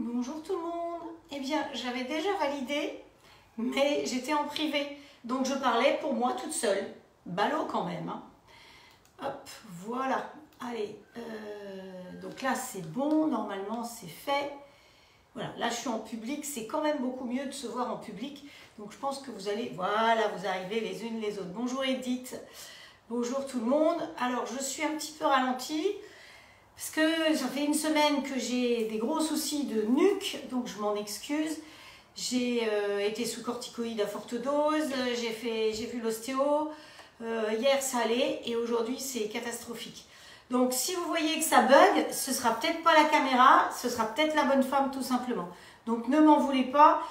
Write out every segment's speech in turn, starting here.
Bonjour tout le monde. Eh bien, j'avais déjà validé, mais j'étais en privé. Donc, je parlais pour moi toute seule. Ballot quand même. Hein. Hop, voilà. Allez, donc là, c'est bon. Normalement, c'est fait. Voilà, là, je suis en public. C'est quand même beaucoup mieux de se voir en public. Donc, je pense que vous allez... Voilà, vous arrivez les unes les autres. Bonjour Edith. Bonjour tout le monde. Alors, je suis un petit peu ralentie. Parce que ça fait une semaine que j'ai des gros soucis de nuque, donc je m'en excuse. J'ai été sous corticoïdes à forte dose, j'ai vu l'ostéo, hier ça allait et aujourd'hui c'est catastrophique. Donc si vous voyez que ça bug, ce sera peut-être pas la caméra, ce sera peut-être la bonne femme tout simplement. Donc ne m'en voulez pas,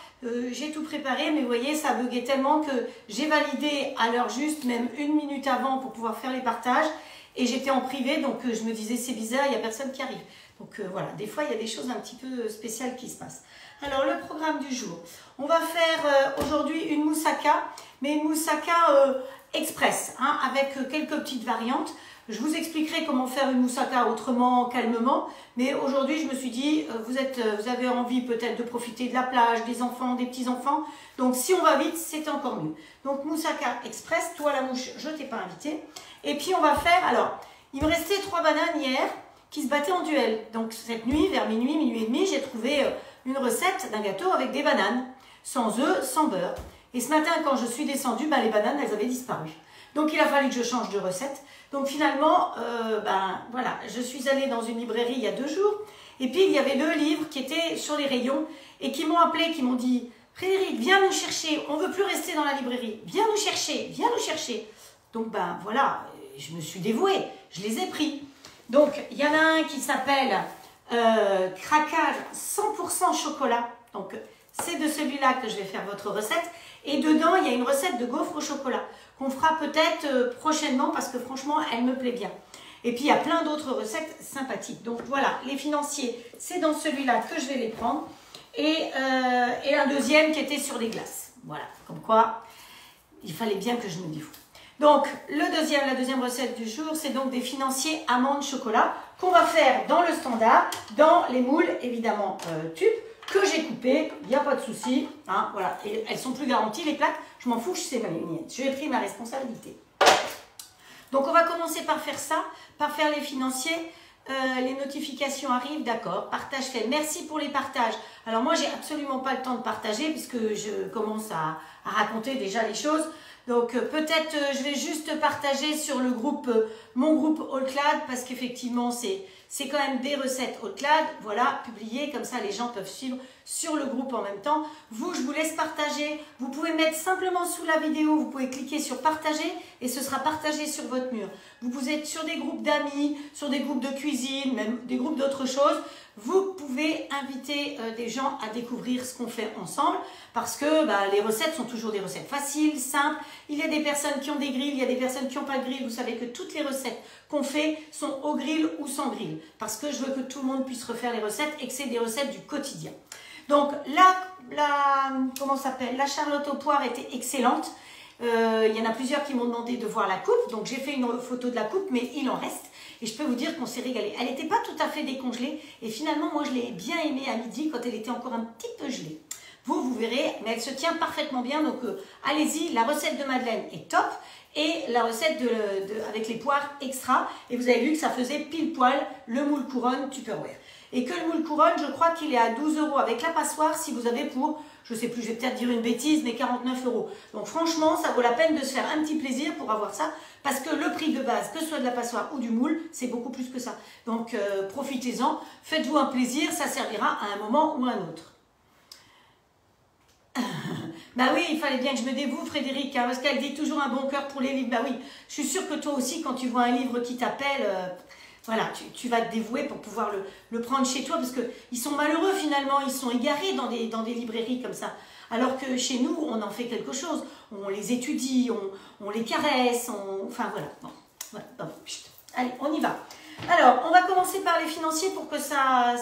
j'ai tout préparé, mais vous voyez ça buguait tellement que j'ai validé à l'heure juste, même une minute avant pour pouvoir faire les partages. Et j'étais en privé, donc je me disais c'est bizarre, il n'y a personne qui arrive. Donc voilà, des fois il y a des choses un petit peu spéciales qui se passent. Alors le programme du jour, on va faire aujourd'hui une moussaka, mais une moussaka express, hein, avec quelques petites variantes. Je vous expliquerai comment faire une moussaka autrement, calmement, mais aujourd'hui je me suis dit, vous avez envie peut-être de profiter de la plage, des enfants, des petits-enfants, donc si on va vite, c'est encore mieux. Donc moussaka express, toi la mouche, je t'ai pas invité. Et puis on va faire, alors, il me restait 3 bananes hier qui se battaient en duel. Donc cette nuit, vers minuit, minuit et demi, j'ai trouvé une recette d'un gâteau avec des bananes, sans œufs, sans beurre. Et ce matin, quand je suis descendue, les bananes, elles avaient disparu. Donc il a fallu que je change de recette. Donc finalement, voilà, je suis allée dans une librairie il y a 2 jours. Et puis il y avait 2 livres qui étaient sur les rayons et qui m'ont appelé, qui m'ont dit « Frédéric, viens nous chercher, on ne veut plus rester dans la librairie. Viens nous chercher, viens nous chercher. » Donc voilà, je me suis dévouée, je les ai pris. Donc il y en a un qui s'appelle Craquage 100% chocolat. Donc c'est de celui-là que je vais faire votre recette. Et dedans, il y a une recette de gaufres au chocolat qu'on fera peut-être prochainement parce que franchement, elle me plaît bien. Et puis il y a plein d'autres recettes sympathiques. Donc voilà, les financiers, c'est dans celui-là que je vais les prendre. Et un deuxième qui était sur les glaces. Voilà, comme quoi, il fallait bien que je me dévoue. Donc, la deuxième recette du jour, c'est donc des financiers amandes chocolat qu'on va faire dans le standard, dans les moules, évidemment, tubes, que j'ai coupés, il n'y a pas de souci. Hein, voilà. Et elles sont plus garanties, les plaques, je m'en fous, c'est ma miette. Je vais pris ma responsabilité. Donc, on va commencer par faire ça, par faire les financiers. Les notifications arrivent, d'accord, partage fait. Merci pour les partages. Alors, moi, j'ai absolument pas le temps de partager puisque je commence à raconter déjà les choses. Donc peut-être je vais juste partager sur le groupe, mon groupe All-Clad parce qu'effectivement c'est quand même des recettes All-Clad, voilà, publiées, comme ça les gens peuvent suivre sur le groupe en même temps. Vous, je vous laisse partager, vous pouvez mettre simplement sous la vidéo, vous pouvez cliquer sur partager et ce sera partagé sur votre mur. Vous pouvez être sur des groupes d'amis, sur des groupes de cuisine, même des groupes d'autres choses. Vous pouvez inviter des gens à découvrir ce qu'on fait ensemble parce que les recettes sont toujours des recettes faciles, simples. Il y a des personnes qui ont des grilles, il y a des personnes qui n'ont pas de grille. Vous savez que toutes les recettes qu'on fait sont au grill ou sans grill parce que je veux que tout le monde puisse refaire les recettes et que c'est des recettes du quotidien. Donc comment ça s'appelle, la Charlotte aux poires était excellente. Il y en a plusieurs qui m'ont demandé de voir la coupe, donc j'ai fait une photo de la coupe, mais il en reste. Et je peux vous dire qu'on s'est régalé. Elle n'était pas tout à fait décongelée. Et finalement, moi, je l'ai bien aimée à midi quand elle était encore un petit peu gelée. Vous verrez, mais elle se tient parfaitement bien. Donc, allez-y, la recette de Madeleine est top. Et la recette avec les poires extra. Et vous avez vu que ça faisait pile poil le moule couronne Tupperware. Et que le moule couronne, je crois qu'il est à 12 € avec la passoire si vous avez pour, je sais plus, je vais peut-être dire une bêtise, mais 49 €. Donc franchement, ça vaut la peine de se faire un petit plaisir pour avoir ça, parce que le prix de base, que ce soit de la passoire ou du moule, c'est beaucoup plus que ça. Donc profitez-en, faites-vous un plaisir, ça servira à un moment ou à un autre. Bah oui, il fallait bien que je me dévoue, Frédéric, hein, parce qu'elle dit toujours un bon cœur pour les livres. Bah oui, je suis sûre que toi aussi, quand tu vois un livre qui t'appelle... Voilà, tu vas te dévouer pour pouvoir le prendre chez toi parce qu'ils sont malheureux finalement, ils sont égarés dans des librairies comme ça. Alors que chez nous, on en fait quelque chose. On les étudie, on les caresse, enfin voilà. Bon, voilà. Allez, on y va. Alors, on va commencer par les financiers pour que ça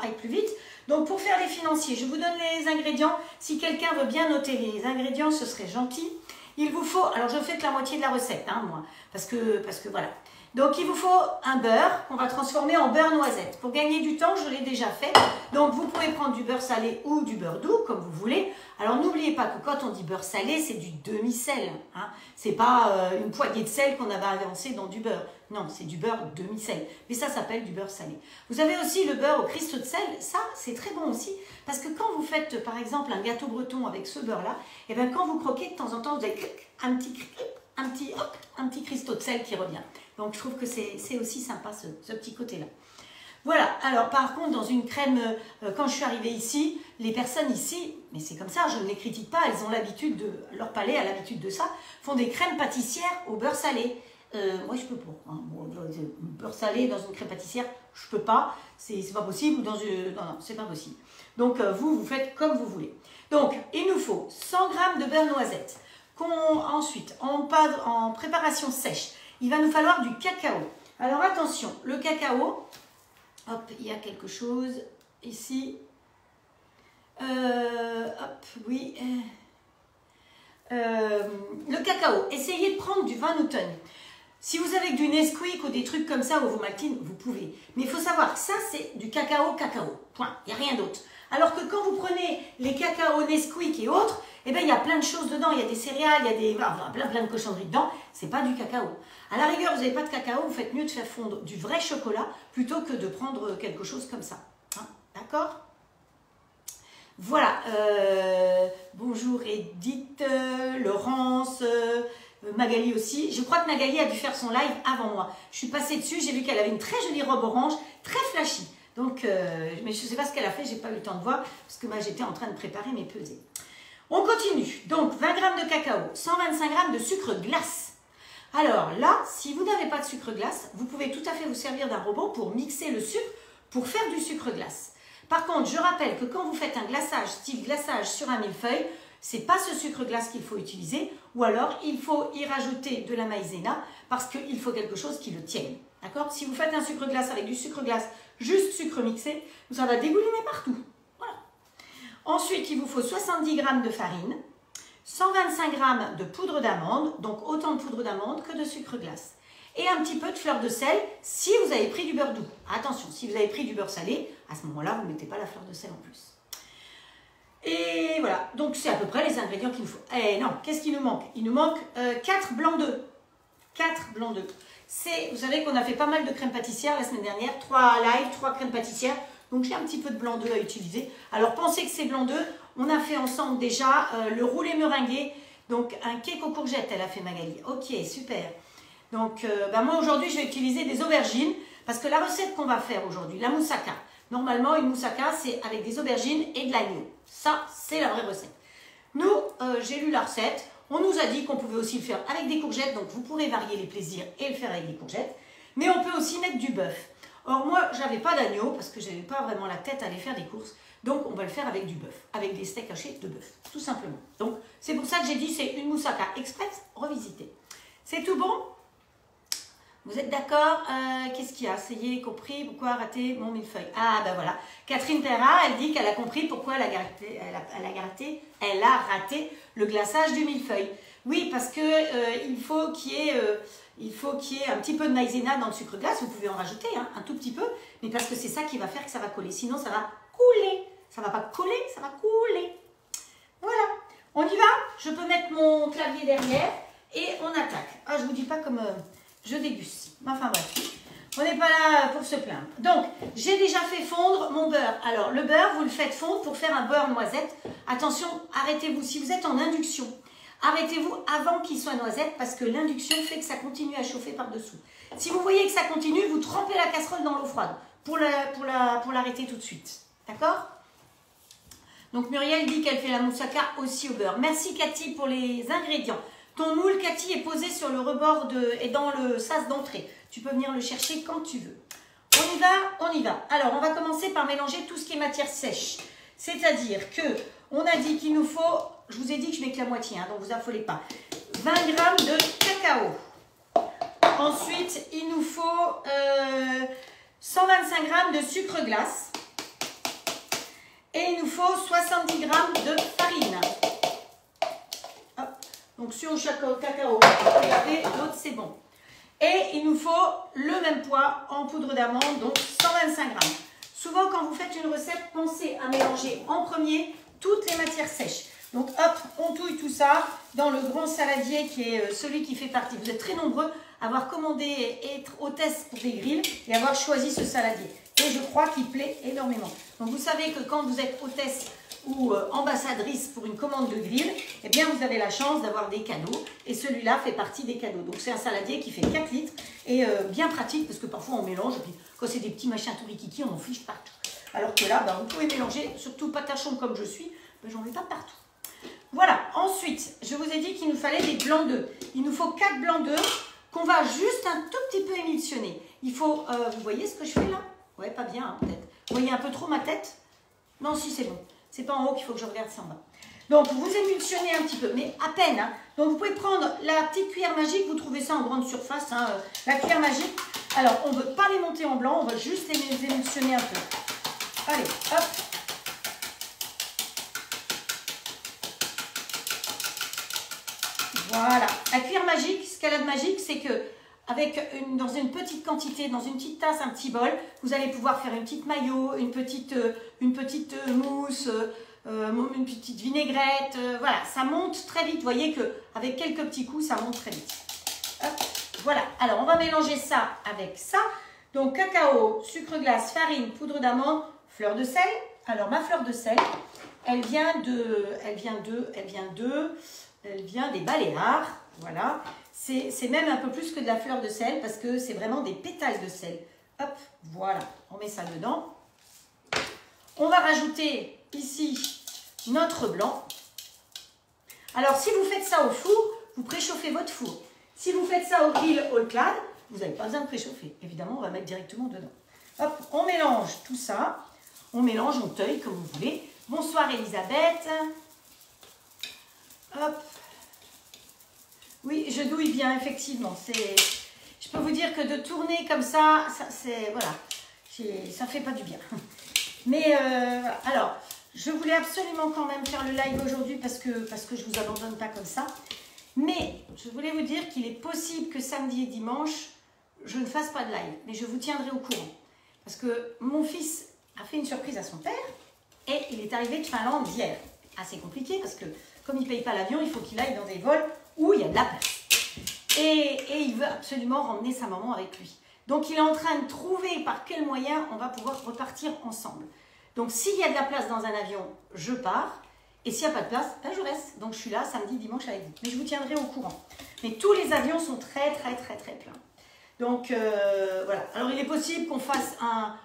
aille plus vite. Donc pour faire les financiers, je vous donne les ingrédients. Si quelqu'un veut bien noter les ingrédients, ce serait gentil. Il vous faut, alors je fais que la moitié de la recette, hein, moi, parce que voilà. Donc, il vous faut un beurre qu'on va transformer en beurre noisette. Pour gagner du temps, je l'ai déjà fait. Donc, vous pouvez prendre du beurre salé ou du beurre doux, comme vous voulez. Alors, n'oubliez pas que quand on dit beurre salé, c'est du demi-sel. Hein. C'est pas une poignée de sel qu'on avait avancé dans du beurre. Non, c'est du beurre demi-sel. Mais ça s'appelle du beurre salé. Vous avez aussi le beurre au cristaux de sel. Ça, c'est très bon aussi. Parce que quand vous faites, par exemple, un gâteau breton avec ce beurre-là, et bien quand vous croquez, de temps en temps, vous avez un petit cristaux de sel qui revient. Donc, je trouve que c'est aussi sympa, ce petit côté-là. Voilà. Alors, par contre, dans une crème, quand je suis arrivée ici, les personnes ici, mais c'est comme ça, je ne les critique pas, elles ont l'habitude de, leur palais a l'habitude de ça, font des crèmes pâtissières au beurre salé. Moi, je peux pas. Hein. Beurre salé dans une crème pâtissière, je peux pas. C'est pas possible. Non, c'est pas possible. Donc, vous faites comme vous voulez. Donc, il nous faut 100 g de beurre noisette. Ensuite, en préparation sèche, il va nous falloir du cacao. Alors, attention, le cacao, hop, il y a quelque chose ici. Hop, oui. Le cacao, essayez de prendre du Van Houten. Si vous avez du Nesquik ou des trucs comme ça, ou vos Maltine, vous pouvez. Mais il faut savoir que ça, c'est du cacao. Point. Il n'y a rien d'autre. Alors que quand vous prenez les cacao Nesquik et autres, eh bien, il y a plein de choses dedans. Il y a des céréales, il y a plein de cochonneries dedans. C'est pas du cacao. À la rigueur, vous n'avez pas de cacao, vous faites mieux de faire fondre du vrai chocolat plutôt que de prendre quelque chose comme ça. Hein, d'accord ? Voilà. Bonjour Edith, Laurence... Magali aussi. Je crois que Magali a dû faire son live avant moi. Je suis passée dessus, j'ai vu qu'elle avait une très jolie robe orange, très flashy. Donc, mais je ne sais pas ce qu'elle a fait, j'ai pas eu le temps de voir, parce que moi j'étais en train de préparer mes pesées. On continue. Donc, 20 g de cacao, 125 g de sucre glace. Alors là, si vous n'avez pas de sucre glace, vous pouvez tout à fait vous servir d'un robot pour mixer le sucre, pour faire du sucre glace. Par contre, je rappelle que quand vous faites un glaçage, style glaçage sur un millefeuille, c'est pas ce sucre glace qu'il faut utiliser, ou alors il faut y rajouter de la maïzena parce qu'il faut quelque chose qui le tienne. D'accord? Si vous faites un sucre glace avec du sucre glace, juste sucre mixé, ça va dégouliner partout. Voilà. Ensuite, il vous faut 70 g de farine, 125 g de poudre d'amande, donc autant de poudre d'amande que de sucre glace. Et un petit peu de fleur de sel si vous avez pris du beurre doux. Attention, si vous avez pris du beurre salé, à ce moment-là, vous ne mettez pas la fleur de sel en plus. Et voilà, donc c'est à peu près les ingrédients qu'il nous faut. Eh non, qu'est-ce qu'il nous manque? Il nous manque 4 blancs d'œufs. 4 blancs d'œufs. Vous savez qu'on a fait pas mal de crèmes pâtissières la semaine dernière, 3 live, 3 crèmes pâtissières. Donc j'ai un petit peu de blanc d'œuf à utiliser. Alors pensez que ces blancs d'œufs, on a fait ensemble déjà le roulé meringué. Donc un cake aux courgettes, elle a fait Magali. Ok, super. Donc moi aujourd'hui, je vais utiliser des aubergines parce que la recette qu'on va faire aujourd'hui, la moussaka. Normalement, une moussaka, c'est avec des aubergines et de l'agneau. Ça, c'est la vraie recette. Nous, j'ai lu la recette. On nous a dit qu'on pouvait aussi le faire avec des courgettes. Donc, vous pourrez varier les plaisirs et le faire avec des courgettes. Mais on peut aussi mettre du bœuf. Or, moi, j'avais pas d'agneau parce que je n'avais pas vraiment la tête à aller faire des courses. Donc, on va le faire avec du bœuf. Avec des steaks hachés de bœuf, tout simplement. Donc, c'est pour ça que j'ai dit c'est une moussaka express revisitée. C'est tout bon? Vous êtes d'accord? Qu'est-ce qu'il y a? Essayez, compris, pourquoi rater mon millefeuille? Ah ben voilà, Catherine Perra, elle dit qu'elle a compris pourquoi elle a raté le glaçage du millefeuille. Oui, parce que il faut qu'il y ait un petit peu de maïzena dans le sucre glace. Vous pouvez en rajouter hein, un tout petit peu, mais parce que c'est ça qui va faire que ça va coller. Sinon, ça va couler. Ça ne va pas coller, ça va couler. Voilà, on y va? Je peux mettre mon clavier derrière et on attaque. Ah, je ne vous dis pas comme... je déguste. Enfin bref, on n'est pas là pour se plaindre. Donc, j'ai déjà fait fondre mon beurre. Alors, le beurre, vous le faites fondre pour faire un beurre noisette. Attention, arrêtez-vous. Si vous êtes en induction, arrêtez-vous avant qu'il soit noisette parce que l'induction fait que ça continue à chauffer par-dessous. Si vous voyez que ça continue, vous trempez la casserole dans l'eau froide pour l'arrêter tout de suite. D'accord? Donc, Muriel dit qu'elle fait la moussaka aussi au beurre. Merci Cathy pour les ingrédients. Ton moule, Cathy, est posé sur le rebord et dans le sas d'entrée. Tu peux venir le chercher quand tu veux. On y va, on y va. Alors, on va commencer par mélanger tout ce qui est matière sèche. C'est-à-dire que on a dit qu'il nous faut, je vous ai dit que je mets que la moitié, hein, donc vous affolez pas, 20 g de cacao. Ensuite, il nous faut 125 g de sucre glace. Et il nous faut 70 g de farine. Donc sur chaque cacao, regardez, l'autre c'est bon. Et il nous faut le même poids en poudre d'amande, donc 125 grammes. Souvent, quand vous faites une recette, pensez à mélanger en premier toutes les matières sèches. Donc hop, on touille tout ça dans le grand saladier qui est celui qui fait partie. Vous êtes très nombreux à avoir commandé et être hôtesse pour des grilles et avoir choisi ce saladier. Et je crois qu'il plaît énormément. Donc vous savez que quand vous êtes hôtesse ou ambassadrice pour une commande de grill, eh bien vous avez la chance d'avoir des cadeaux. Et celui-là fait partie des cadeaux. Donc c'est un saladier qui fait 4 litres et bien pratique parce que parfois on mélange. Et puis quand c'est des petits machins tout rikiki, on en fiche partout. Alors que là, vous pouvez mélanger, surtout patachon comme je suis, j'en mets pas partout. Voilà, ensuite, je vous ai dit qu'il nous fallait des blancs d'œufs. Il nous faut 4 blancs d'œufs qu'on va juste un tout petit peu émulsionner. Il faut, vous voyez ce que je fais là? Ouais, pas bien, hein, peut-être. Vous voyez un peu trop ma tête? Non, si, c'est bon. C'est pas en haut qu'il faut que je regarde, c'est en bas. Donc, vous émulsionnez un petit peu, mais à peine. Hein. Donc, vous pouvez prendre la petite cuillère magique, vous trouvez ça en grande surface, hein, la cuillère magique. Alors, on ne veut pas les monter en blanc, on va juste les émulsionner un peu. Allez, hop. Voilà, la cuillère magique, ce qu'elle a de magique, c'est que dans une petite quantité, dans une petite tasse, un petit bol, vous allez pouvoir faire une petite mayo, une petite mousse, une petite vinaigrette. Voilà, ça monte très vite. Vous voyez qu'avec quelques petits coups, ça monte très vite. Hop, voilà, alors on va mélanger ça avec ça. Donc cacao, sucre glace, farine, poudre d'amande, fleur de sel. Alors ma fleur de sel, elle vient des Baléares, voilà. C'est même un peu plus que de la fleur de sel parce que c'est vraiment des pétales de sel. Hop, voilà, on met ça dedans. On va rajouter ici notre blanc. Alors, si vous faites ça au four, vous préchauffez votre four. Si vous faites ça au grill all clad, vous n'avez pas besoin de préchauffer. Évidemment, on va mettre directement dedans. Hop, on mélange tout ça. On mélange, on teuille comme vous voulez. Bonsoir Elisabeth. Hop. Oui, je douille bien, effectivement. Je peux vous dire que de tourner comme ça, voilà, ça fait pas du bien. Mais alors, je voulais absolument quand même faire le live aujourd'hui parce que je vous abandonne pas comme ça. Mais je voulais vous dire qu'il est possible que samedi et dimanche, je ne fasse pas de live. Mais je vous tiendrai au courant. Parce que mon fils a fait une surprise à son père et il est arrivé de Finlande hier. Assez compliqué parce que comme il ne paye pas l'avion, il faut qu'il aille dans des vols où il y a de la place. Et il veut absolument ramener sa maman avec lui. Donc il est en train de trouver par quel moyen on va pouvoir repartir ensemble. Donc s'il y a de la place dans un avion, je pars. Et s'il n'y a pas de place, je reste. Donc je suis là samedi, dimanche avec vous. Mais je vous tiendrai au courant. Mais tous les avions sont très pleins. Donc voilà. Alors il est possible qu'on fasse un...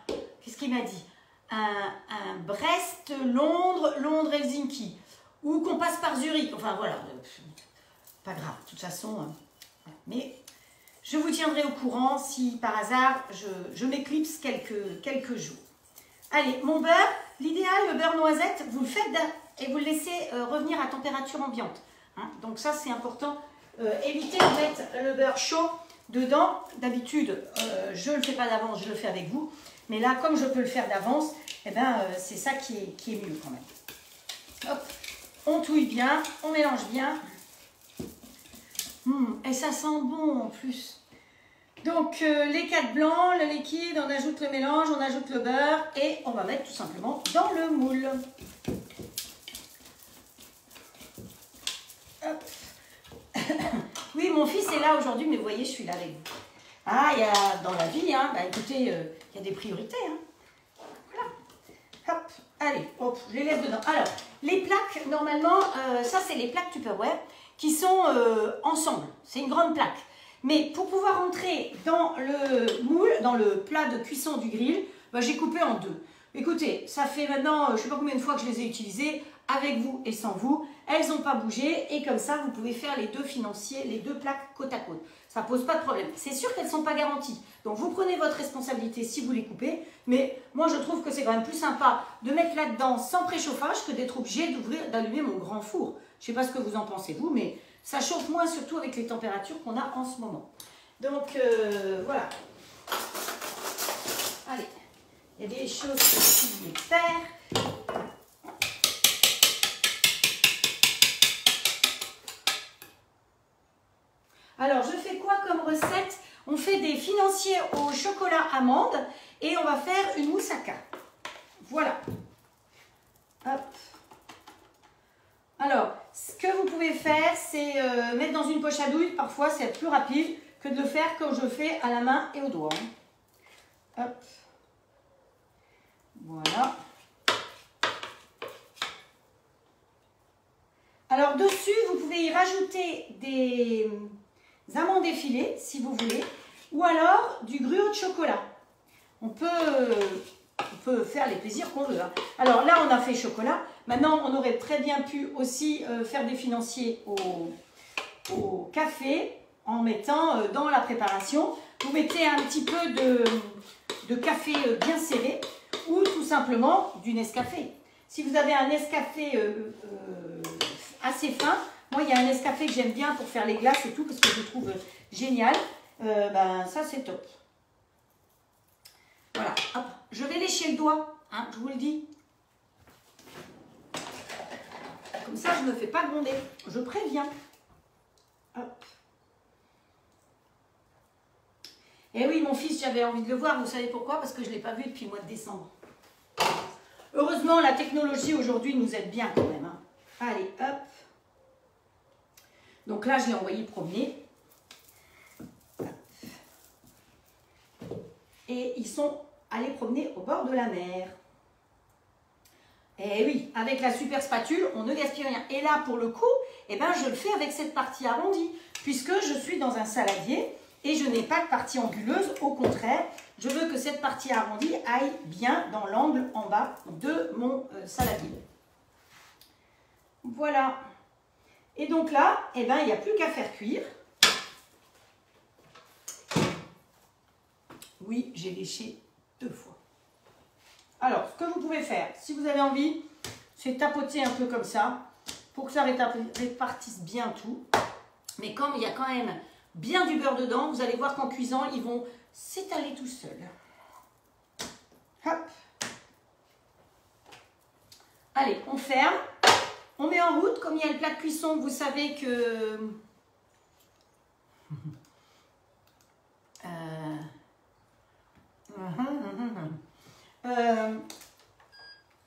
Qu'est-ce qu'il m'a dit? Un Brest-Londres, Londres-Helsinki. Ou qu'on passe par Zurich. Enfin voilà. Pas grave. De toute façon... Mais je vous tiendrai au courant si par hasard je m'éclipse quelques jours. Allez, mon beurre, l'idéal, le beurre noisette, vous le faites et vous le laissez revenir à température ambiante. Hein, donc ça, c'est important. Évitez de mettre le beurre chaud dedans. D'habitude, je ne le fais pas d'avance, je le fais avec vous. Mais là, comme je peux le faire d'avance, eh ben, c'est ça qui est mieux quand même. Hop, on touille bien, on mélange bien. Et ça sent bon en plus. Donc les 4 blancs, le liquide, on ajoute le mélange, on ajoute le beurre et on va mettre tout simplement dans le moule. Hop. Oui, mon fils est là aujourd'hui, mais vous voyez, je suis là avec vous. Ah, il y a dans la vie, hein, écoutez, il y a des priorités. Hein. Voilà. Hop, allez, hop, je les laisse dedans. Alors, les plaques, normalement, ça c'est les plaques Tupperware qui sont ensemble. C'est une grande plaque. Mais pour pouvoir entrer dans le moule, dans le plat de cuisson du grill, j'ai coupé en deux. Écoutez, ça fait maintenant, je ne sais pas combien de fois que je les ai utilisées, avec vous et sans vous. Elles n'ont pas bougé et comme ça, vous pouvez faire les deux financiers, les deux plaques côte à côte. Ça ne pose pas de problème. C'est sûr qu'elles ne sont pas garanties. Donc, vous prenez votre responsabilité si vous les coupez. Mais moi, je trouve que c'est quand même plus sympa de mettre là-dedans sans préchauffage que d'être obligé d'allumer mon grand four. Je ne sais pas ce que vous en pensez, vous, mais ça chauffe moins, surtout avec les températures qu'on a en ce moment. Donc, voilà. Allez, il y a des choses que je voulais faire. Alors, je fais quoi comme recette? On fait des financiers au chocolat amande et on va faire une moussaka. Voilà. Hop. Alors, ce que vous pouvez faire, c'est mettre dans une poche à douille. Parfois, c'est plus rapide que de le faire comme je fais à la main et au doigt. Hop. Voilà. Alors, dessus, vous pouvez y rajouter des amandes effilées, si vous voulez, ou alors du gruau de chocolat. On peut faire les plaisirs qu'on veut. Hein. Alors là, on a fait chocolat. Maintenant, on aurait très bien pu aussi faire des financiers au café en mettant dans la préparation. Vous mettez un petit peu de café bien serré ou tout simplement du Nescafé. Si vous avez un Nescafé assez fin, moi, il y a un Nescafé que j'aime bien pour faire les glaces et tout parce que je le trouve génial. Ben, ça, c'est top. Voilà, hop. Je vais lécher le doigt, hein, je vous le dis. Comme ça, je ne me fais pas gronder. Je préviens. Hop. Et oui, mon fils, j'avais envie de le voir. Vous savez pourquoi? Parce que je ne l'ai pas vu depuis le mois de décembre. Heureusement, la technologie aujourd'hui nous aide bien quand même. Hein. Allez, hop. Donc là, je l'ai envoyé promener. Et ils sont allés promener au bord de la mer. Et oui, avec la super spatule, on ne gaspille rien. Et là, pour le coup, eh ben, je le fais avec cette partie arrondie, puisque je suis dans un saladier et je n'ai pas de partie anguleuse. Au contraire, je veux que cette partie arrondie aille bien dans l'angle en bas de mon saladier. Voilà. Et donc là, eh ben, il n'y a plus qu'à faire cuire. Oui, j'ai léché 2 fois. Alors, ce que vous pouvez faire, si vous avez envie, c'est tapoter un peu comme ça, pour que ça répartisse bien tout. Mais comme il y a quand même bien du beurre dedans, vous allez voir qu'en cuisant, ils vont s'étaler tout seuls. Hop. Allez, on ferme. On met en route. Comme il y a le plat de cuisson, vous savez que...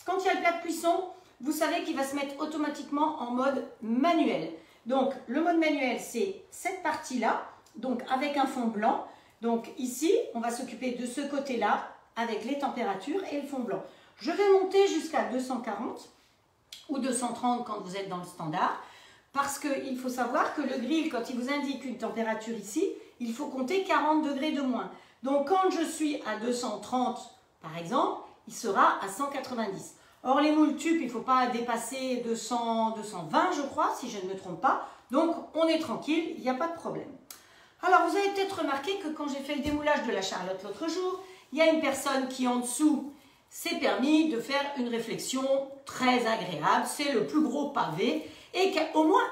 Quand il y a le plat de cuisson, vous savez qu'il va se mettre automatiquement en mode manuel. Donc, le mode manuel, c'est cette partie-là, donc avec un fond blanc. Donc ici, on va s'occuper de ce côté-là, avec les températures et le fond blanc. Je vais monter jusqu'à 240 ou 230 quand vous êtes dans le standard, parce qu'il faut savoir que le grill, quand il vous indique une température ici, il faut compter 40 degrés de moins. Donc quand je suis à 230 par exemple, il sera à 190. Or les moules tubes, il ne faut pas dépasser 200, 220 je crois, si je ne me trompe pas. Donc on est tranquille, il n'y a pas de problème. Alors vous avez peut-être remarqué que quand j'ai fait le démoulage de la charlotte l'autre jour, il y a une personne qui en dessous s'est permis de faire une réflexion très agréable. C'est le plus gros pavé et qu'au moins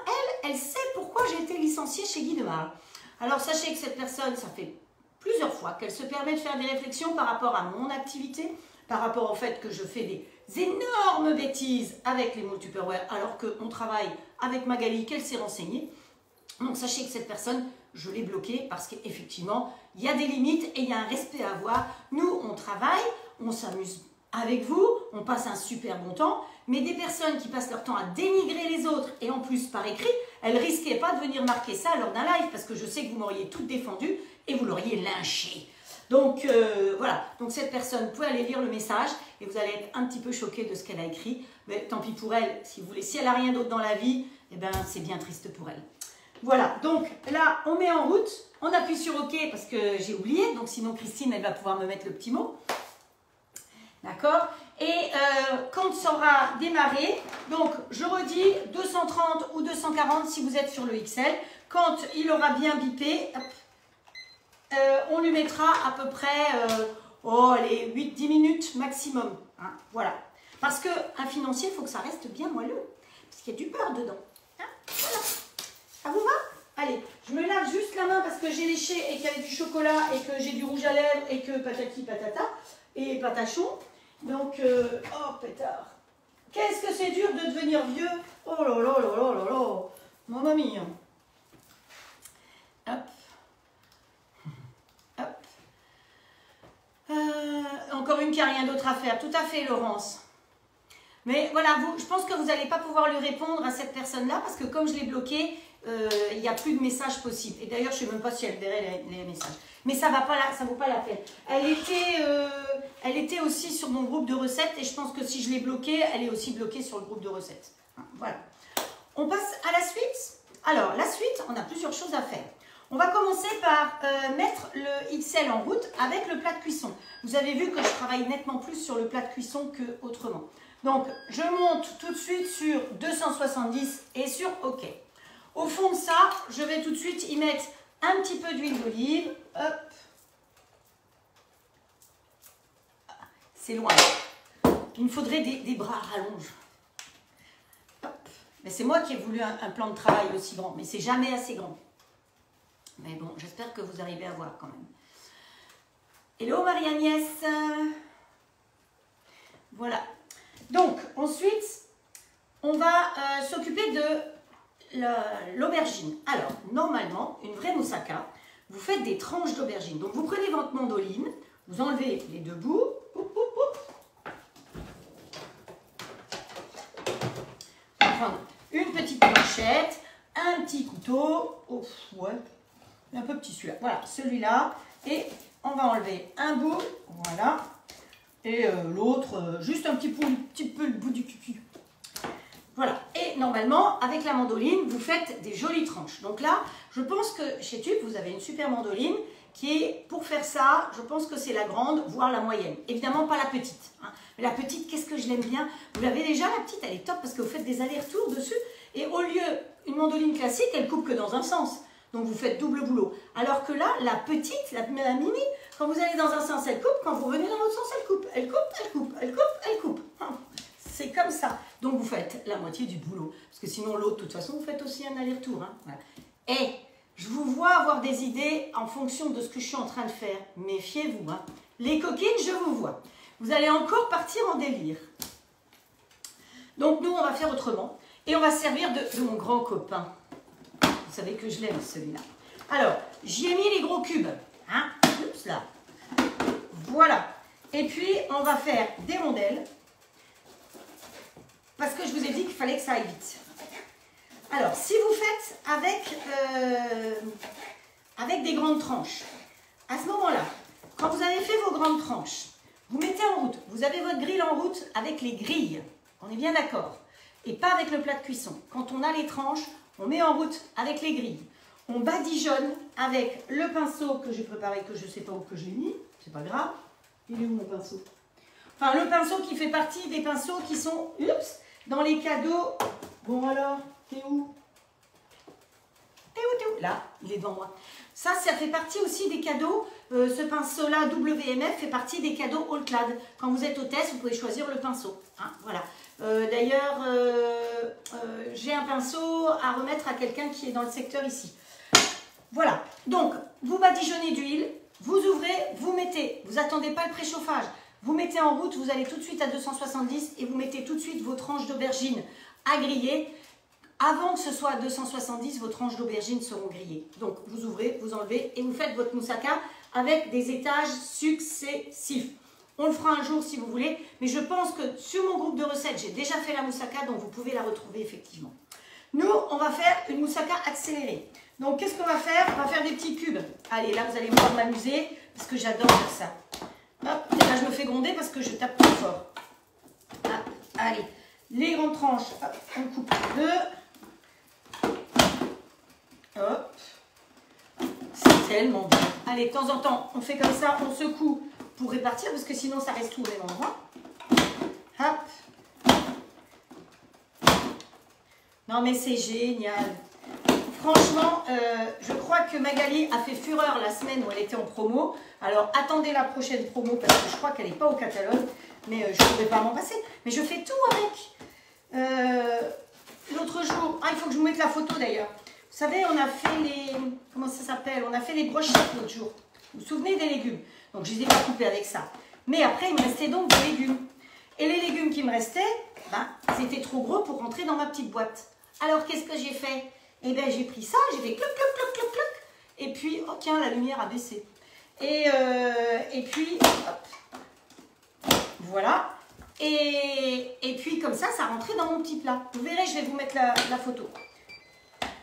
elle sait pourquoi j'ai été licenciée chez Guy Demare. Alors sachez que cette personne, ça fait plusieurs fois qu'elle se permet de faire des réflexions par rapport à mon activité, par rapport au fait que je fais des énormes bêtises avec les moules Tupperware alors qu'on travaille avec Magali, qu'elle s'est renseignée. Donc sachez que cette personne, je l'ai bloquée parce qu'effectivement, il y a des limites et il y a un respect à avoir. Nous, on travaille, on s'amuse avec vous, on passe un super bon temps, mais des personnes qui passent leur temps à dénigrer les autres et en plus par écrit, elles risquaient pas de venir marquer ça lors d'un live parce que je sais que vous m'auriez toutes défendu et vous l'auriez lynché. Donc voilà, donc cette personne, vous pouvez aller lire le message et vous allez être un petit peu choqué de ce qu'elle a écrit. Mais tant pis pour elle, si vous voulez, si elle n'a rien d'autre dans la vie, eh ben, c'est bien triste pour elle. Voilà, donc là, on met en route, on appuie sur OK parce que j'ai oublié, donc sinon Christine, elle va pouvoir me mettre le petit mot. D'accord? Et quand ça aura démarré, donc je redis 230 ou 240 si vous êtes sur le XL, quand il aura bien bipé, hop, on lui mettra à peu près les 8-10 minutes maximum. Hein, voilà. Parce qu'un financier, il faut que ça reste bien moelleux. Parce qu'il y a du beurre dedans. Hein, voilà. Ça vous va? Allez, je me lave juste la main parce que j'ai léché et qu'il y avait du chocolat et que j'ai du rouge à lèvres et que patati patata et patachon. Donc, oh pétard. Qu'est-ce que c'est dur de devenir vieux? Oh là là là là là là. Mamma mia. Hop. encore une qui n'a rien d'autre à faire. Tout à fait, Laurence. Mais voilà, je pense que vous n'allez pas pouvoir lui répondre à cette personne-là parce que comme je l'ai bloquée, il n'y a plus de messages possibles. Et d'ailleurs, je ne sais même pas si elle verrait les messages. Mais ça va pas là, ça vaut pas la peine. Elle était aussi sur mon groupe de recettes et je pense que si je l'ai bloquée, elle est aussi bloquée sur le groupe de recettes. Voilà. On passe à la suite. Alors, la suite, on a plusieurs choses à faire. On va commencer par mettre le XL en route avec le plat de cuisson. Vous avez vu que je travaille nettement plus sur le plat de cuisson qu'autrement. Donc, je monte tout de suite sur 270 et sur OK. Au fond de ça, je vais tout de suite y mettre un petit peu d'huile d'olive. Hop. C'est loin. Il me faudrait des bras à rallonge. Hop. Mais c'est moi qui ai voulu un plan de travail aussi grand, mais c'est jamais assez grand. Mais bon, j'espère que vous arrivez à voir quand même. Hello Marie-Agnès. Voilà. Donc, ensuite, on va s'occuper de l'aubergine. Alors, normalement, une vraie moussaka, vous faites des tranches d'aubergine. Donc, vous prenez votre mandoline, vous enlevez les deux bouts. On va prendre une petite planchette, un petit couteau. Oh, ouais, un peu petit celui-là. Voilà, celui-là. Et on va enlever un bout. Voilà. Et l'autre, juste un petit peu le bout du cul. Voilà. Et normalement, avec la mandoline, vous faites des jolies tranches. Donc là, je pense que chez Tube, vous avez une super mandoline qui est, pour faire ça, je pense que c'est la grande, voire la moyenne. Évidemment, pas la petite. Hein. Mais la petite, qu'est-ce que je l'aime bien. Vous l'avez déjà, la petite, elle est top parce que vous faites des allers-retours dessus. Et au lieu, une mandoline classique, elle coupe que dans un sens. Donc vous faites double boulot. Alors que là, la petite, la mini, quand vous allez dans un sens, elle coupe. Quand vous revenez dans l'autre sens, elle coupe. Elle coupe, elle coupe, elle coupe, elle coupe. C'est comme ça. Donc vous faites la moitié du boulot. Parce que sinon l'autre, de toute façon, vous faites aussi un aller-retour. Hein. Voilà. Et je vous vois avoir des idées en fonction de ce que je suis en train de faire. Méfiez-vous. Hein. Les coquines, je vous vois. Vous allez encore partir en délire. Donc nous, on va faire autrement. Et on va se servir de mon grand copain. Vous savez que je l'aime, celui-là. Alors, j'y ai mis les gros cubes. Hein. Oups, là. Voilà. Et puis, on va faire des rondelles. Parce que je vous ai dit qu'il fallait que ça aille vite. Alors, si vous faites avec des grandes tranches, à ce moment-là, quand vous avez fait vos grandes tranches, vous mettez en route. Vous avez votre grille en route avec les grilles. On est bien d'accord. Et pas avec le plat de cuisson. Quand on a les tranches, on met en route avec les grilles. On badigeonne avec le pinceau que j'ai préparé, que je ne sais pas où que je l'ai mis. C'est pas grave. Il est où mon pinceau? Enfin, le pinceau qui fait partie des pinceaux qui sont... Oups, dans les cadeaux. Bon alors, t'es où? T'es où? Là, il est devant moi. Ça fait partie aussi des cadeaux. Ce pinceau-là, WMF, fait partie des cadeaux All-Clad. Quand vous êtes hôtesse, vous pouvez choisir le pinceau. Hein, voilà. D'ailleurs, j'ai un pinceau à remettre à quelqu'un qui est dans le secteur ici. Voilà. Donc, vous badigeonnez d'huile, vous ouvrez, vous mettez. Vous n'attendez pas le préchauffage. Vous mettez en route, vous allez tout de suite à 270 et vous mettez tout de suite vos tranches d'aubergine à griller. Avant que ce soit à 270, vos tranches d'aubergine seront grillées. Donc, vous ouvrez, vous enlevez et vous faites votre moussaka avec des étages successifs. On le fera un jour si vous voulez, mais je pense que sur mon groupe de recettes, j'ai déjà fait la moussaka, donc vous pouvez la retrouver effectivement. Nous, on va faire une moussaka accélérée. Donc, qu'est-ce qu'on va faire? On va faire des petits cubes. Allez, là, vous allez voir m'amuser, parce que j'adore faire ça. Hop, et là, je me fais gronder parce que je tape trop fort. Hop, allez, les grandes tranches, hop, on coupe en deux. Hop, c'est tellement bon. Allez, de temps en temps, on fait comme ça, on secoue pour répartir, parce que sinon, ça reste tout au même endroit. Hop. Non, mais c'est génial. Franchement, je crois que Magali a fait fureur la semaine où elle était en promo. Alors, attendez la prochaine promo parce que je crois qu'elle n'est pas au catalogue. Mais je ne pourrais pas m'en passer. Mais je fais tout avec. L'autre jour... Ah, il faut que je vous mette la photo d'ailleurs. Vous savez, on a fait les... Comment ça s'appelle? On a fait les brochettes l'autre jour. Vous vous souvenez des légumes? Donc, je les ai pas coupés avec ça. Mais après, il me restait donc des légumes. Et les légumes qui me restaient, ben, c'était trop gros pour rentrer dans ma petite boîte. Alors, qu'est-ce que j'ai fait? Eh bien, j'ai pris ça, j'ai fait cloc, cloc, cloc, cloc, cloc. Et puis, oh tiens, la lumière a baissé. Et puis, hop. voilà. Et puis comme ça rentrait dans mon petit plat. Vous verrez, je vais vous mettre la photo.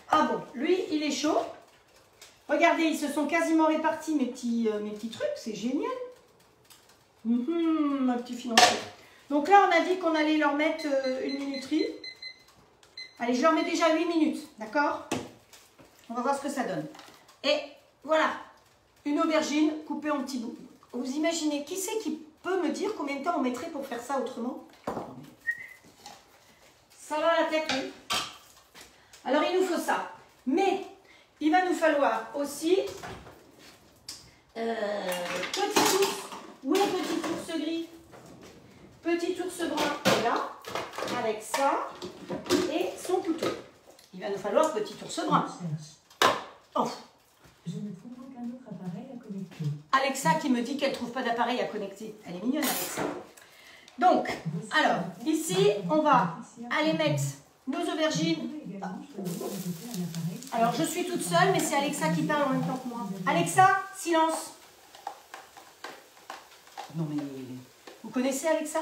Ah bon, lui, il est chaud. Regardez, ils se sont quasiment répartis mes petits trucs. C'est génial. Ma petite financier. Donc là, on a dit qu'on allait leur mettre une minuterie. Allez, je leur mets déjà 8 minutes. D'accord? On va voir ce que ça donne. Et voilà, une aubergine coupée en petits bouts. Vous imaginez, qui c'est qui peut me dire combien de temps on mettrait pour faire ça autrement? Ça va la tête, oui. Alors, il nous faut ça. Mais, il va nous falloir aussi petit ours. Où est petit ours gris? Petit ours brun est là, avec ça et son couteau. Il va nous falloir petit ours brun. Oh. Je ne trouve aucun autre appareil à connecter. Alexa qui me dit qu'elle ne trouve pas d'appareil à connecter. Elle est mignonne, Alexa. Donc, alors, ici, on va aller mettre nos aubergines. Alors, je suis toute seule, mais c'est Alexa qui parle en même temps que moi. Alexa, silence. Non, mais vous connaissez Alexa?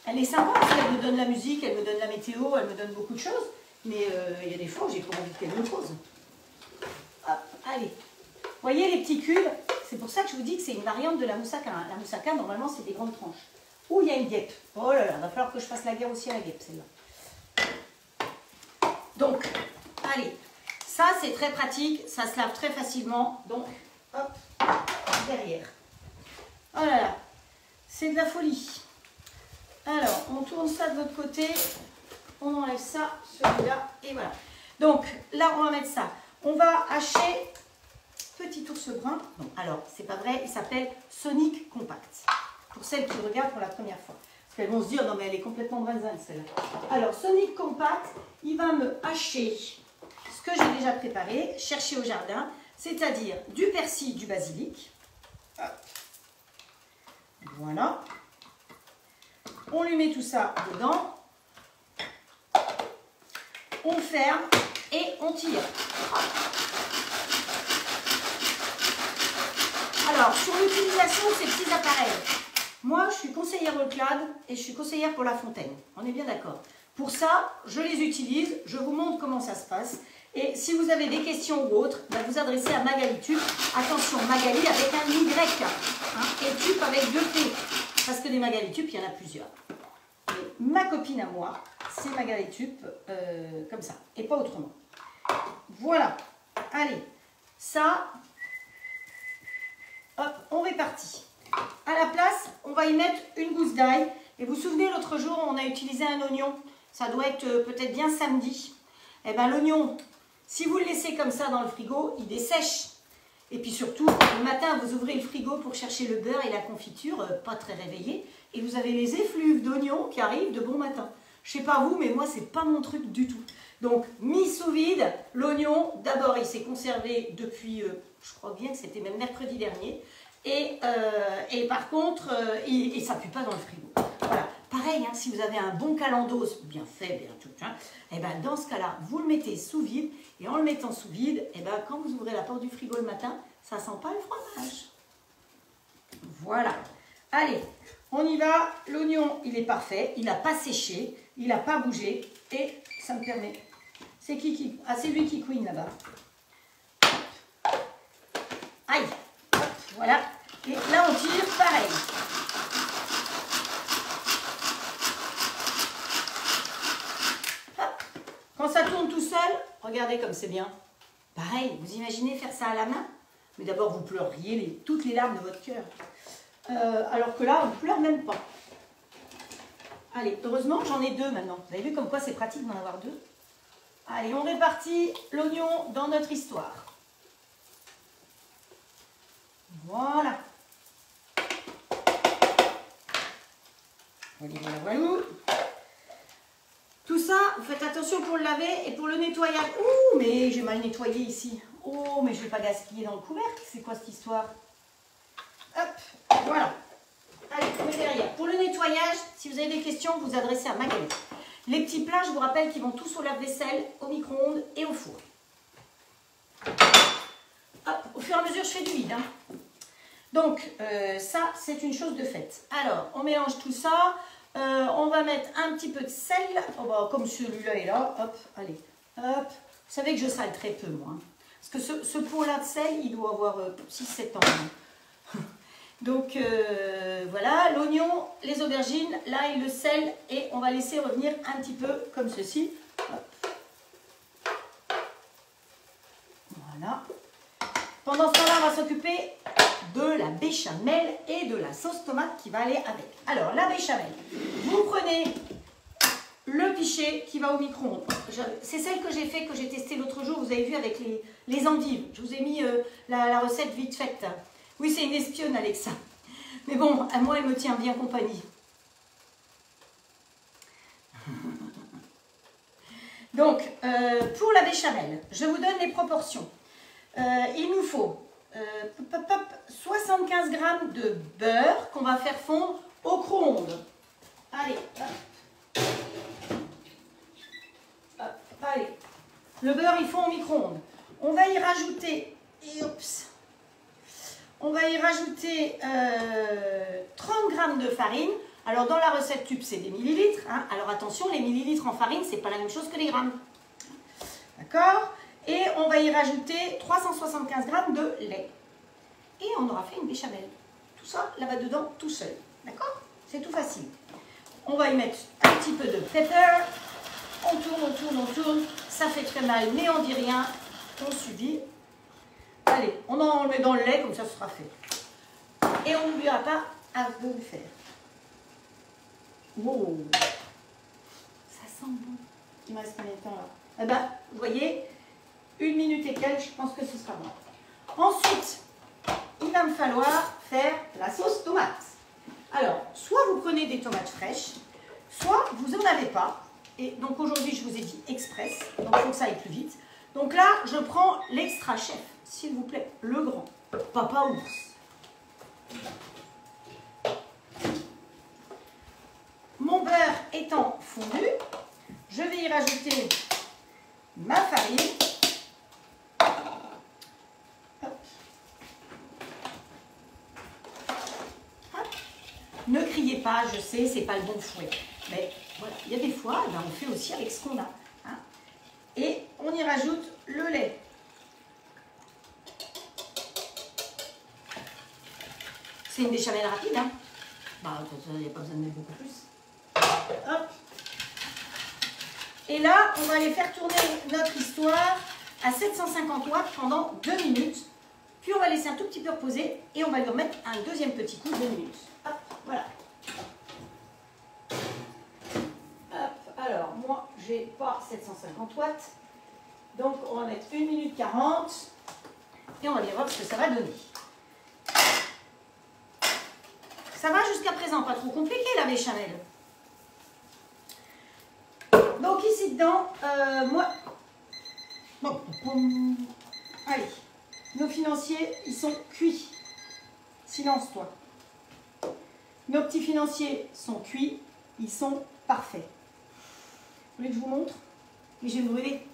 Elle est sympa parce qu'elle me donne la musique, elle me donne la météo, elle me donne beaucoup de choses. Mais il y a des fois où j'ai pas envie qu'elle me pose. Hop, allez. Vous voyez les petits cubes? C'est pour ça que je vous dis que c'est une variante de la moussaka. La moussaka, normalement, c'est des grandes tranches. Ouh, il y a une guêpe. Oh là là, il va falloir que je fasse la guerre aussi à la guêpe, celle-là. Donc, allez. Ça, c'est très pratique. Ça se lave très facilement. Donc, hop, derrière. Oh là là, c'est de la folie. Alors, on tourne ça de l'autre côté. On enlève ça, celui-là, et voilà. Donc, là, on va mettre ça. On va hacher petit ours brun. Non, alors, c'est pas vrai, il s'appelle Sonic Compact. Pour celles qui regardent pour la première fois. Parce qu'elles vont se dire, non mais elle est complètement brinzane celle-là. Alors, Sonic Compact, il va me hacher ce que j'ai déjà préparé, chercher au jardin, c'est-à-dire du persil, du basilic. Voilà. On lui met tout ça dedans. On ferme et on tire. Alors, sur l'utilisation de ces petits appareils, moi, je suis conseillère Euclade et je suis conseillère pour La Fontaine. On est bien d'accord. Pour ça, je les utilise, je vous montre comment ça se passe. Et si vous avez des questions ou autres, vous adressez à Magali Tup. Attention, Magali avec un Y et Tup avec 2 P. Parce que des Magali Tup, il y en a plusieurs. Et ma copine à moi, c'est Magali Tup, comme ça, et pas autrement. Voilà. Allez, ça, hop, on répartit. À la place, on va y mettre une gousse d'ail. Et vous vous souvenez, l'autre jour, on a utilisé un oignon. Ça doit être peut-être bien samedi. Eh bien, l'oignon, si vous le laissez comme ça dans le frigo, il dessèche. Et puis surtout, le matin, vous ouvrez le frigo pour chercher le beurre et la confiture, pas très réveillé, et vous avez les effluves d'oignons qui arrivent de bon matin. Je ne sais pas vous, mais moi, c'est pas mon truc du tout. Donc, mis sous vide, l'oignon, d'abord, il s'est conservé depuis, je crois bien que c'était même mercredi dernier, et par contre, et ça ne pue pas dans le frigo. Voilà. Pareil, hein, si vous avez un bon calendos, bien fait, bien tout, hein, et ben dans ce cas-là, vous le mettez sous vide, et en le mettant sous vide, et ben quand vous ouvrez la porte du frigo le matin, ça sent pas le fromage. Voilà. Allez, on y va. L'oignon, il est parfait, il n'a pas séché, il n'a pas bougé, et ça me permet. C'est qui ah, c'est lui qui couine là-bas. Aïe, hop, voilà. Et là, on tire pareil. Quand ça tourne tout seul, regardez comme c'est bien. Pareil, vous imaginez faire ça à la main? Mais d'abord, vous pleureriez toutes les larmes de votre cœur. Alors que là, on ne pleure même pas. Allez, heureusement, j'en ai 2 maintenant. Vous avez vu comme quoi c'est pratique d'en avoir 2? Allez, on répartit l'oignon dans notre histoire. Voilà. Voilà. Tout ça, vous faites attention pour le laver et pour le nettoyage. Ouh, mais j'ai mal nettoyé ici. Oh, mais je ne vais pas gaspiller dans le couvercle. C'est quoi cette histoire? Hop, voilà. Allez, on met derrière. Pour le nettoyage, si vous avez des questions, vous adressez à Magali. Les petits plats, je vous rappelle qu'ils vont tous au lave-vaisselle, au micro-ondes et au four. Hop, au fur et à mesure, je fais du vide. Hein. Donc, ça, c'est une chose de faite. Alors, on mélange tout ça. On va mettre un petit peu de sel. Oh, bah, comme celui-là est là. Hop, allez. Hop. Vous savez que je sale très peu, moi. Parce que ce pot-là de sel, il doit avoir 6-7 ans. Hein. Donc, voilà. L'oignon, les aubergines, l'ail, le sel. Et on va laisser revenir un petit peu comme ceci. Hop. Voilà. Pendant ce temps-là, on va s'occuper de la béchamel et de la sauce tomate qui va aller avec. Alors, la béchamel, vous prenez le pichet qui va au micro-ondes. C'est celle que j'ai fait, que j'ai testée l'autre jour, vous avez vu avec les endives. Je vous ai mis la recette vite faite. Oui, c'est une espionne, Alexa. Mais bon, à moi, elle me tient bien compagnie. Donc, pour la béchamel, je vous donne les proportions. Il nous faut 75 g de beurre qu'on va faire fondre au micro-ondes. Allez, hop. Hop, allez. Le beurre, il fond au micro-ondes. On va y rajouter, on va y rajouter 30 g de farine. Alors, dans la recette tube, c'est des millilitres. Hein. Alors, attention, les millilitres en farine, c'est pas la même chose que les grammes. D'accord? Et on va y rajouter 375 g de lait. Et on aura fait une béchamel. Tout ça, là-bas dedans, tout seul. D'accord? C'est tout facile. On va y mettre un petit peu de pepper. On tourne, on tourne, on tourne. Ça fait très mal, mais on dit rien. On subit. Allez, on en le met dans le lait, comme ça, ce sera fait. Et on n'oubliera pas de le faire. Wow! Ça sent bon. Il me reste combien de temps là? Eh ben, vous voyez, 1 minute et quelques, je pense que ce sera bon. Ensuite, il va me falloir faire la sauce tomate. Alors, soit vous prenez des tomates fraîches, soit vous n'en avez pas. Et donc aujourd'hui, je vous ai dit express, donc il faut que ça aille plus vite. Donc là, je prends l'extra chef, s'il vous plaît, le grand, Papa Ours. Mon beurre étant fondu, je vais y rajouter ma farine. Hop. Hop. Ne criez pas, je sais, c'est pas le bon fouet. Mais voilà, il y a des fois, ben, on fait aussi avec ce qu'on a. Hein. Et on y rajoute le lait. C'est une béchamel rapide. Hein. Bah, il n'y a pas besoin de mettre beaucoup plus. Hop. Et là, on va aller faire tourner notre histoire à 750 watts pendant 2 minutes. Puis on va laisser un tout petit peu reposer et on va lui remettre un deuxième petit coup de 2 minutes. Hop, voilà. Hop, alors moi, j'ai pas 750 watts. Donc on va mettre 1 minute 40 et on va bien voir ce que ça va donner. Ça va jusqu'à présent, pas trop compliqué la béchamel. Donc ici dedans, moi, bon, allez, nos financiers, ils sont cuits. Silence toi. Nos petits financiers sont cuits, ils sont parfaits. Vous voulez que je vous montre? Mais je vais me brûler.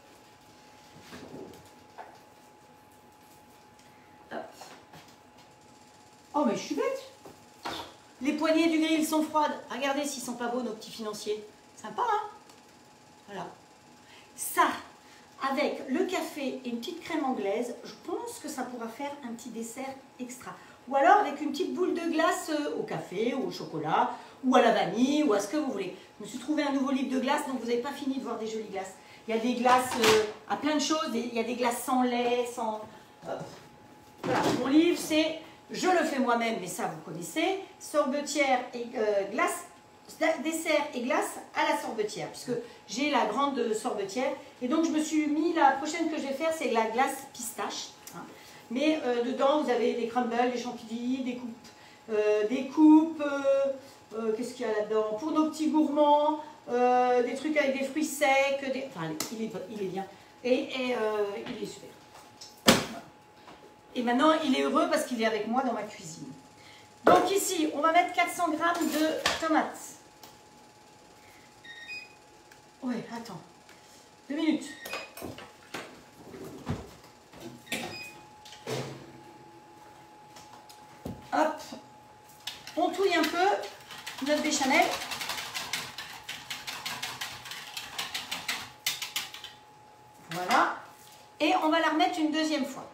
Hop. Oh mais je suis bête. Les poignées du grill sont froides. Regardez s'ils sont pas beaux nos petits financiers. Sympa hein? Voilà. Ça, avec le café et une petite crème anglaise, je pense que ça pourra faire un petit dessert extra. Ou alors avec une petite boule de glace au café, ou au chocolat, ou à la vanille, ou à ce que vous voulez. Je me suis trouvé un nouveau livre de glace, donc vous n'avez pas fini de voir des jolies glaces. Il y a des glaces à plein de choses, il y a des glaces sans lait, sans... Voilà, mon livre c'est, je le fais moi-même, mais ça vous connaissez, sorbetière et glace, dessert et glace à la sorbetière, puisque j'ai la grande sorbetière. Et donc je me suis mis, la prochaine que je vais faire, c'est la glace pistache. Hein. Mais dedans, vous avez des crumbles, des chantilly, des coupes, qu'est-ce qu'il y a là-dedans? Pour nos petits gourmands, des trucs avec des fruits secs, enfin, il est bien. Et il est super. Voilà. Et maintenant, il est heureux parce qu'il est avec moi dans ma cuisine. Donc ici, on va mettre 400 g de tomates. Oui, attends. 2 minutes. Hop, on touille un peu notre béchamel. Voilà. Et on va la remettre une deuxième fois.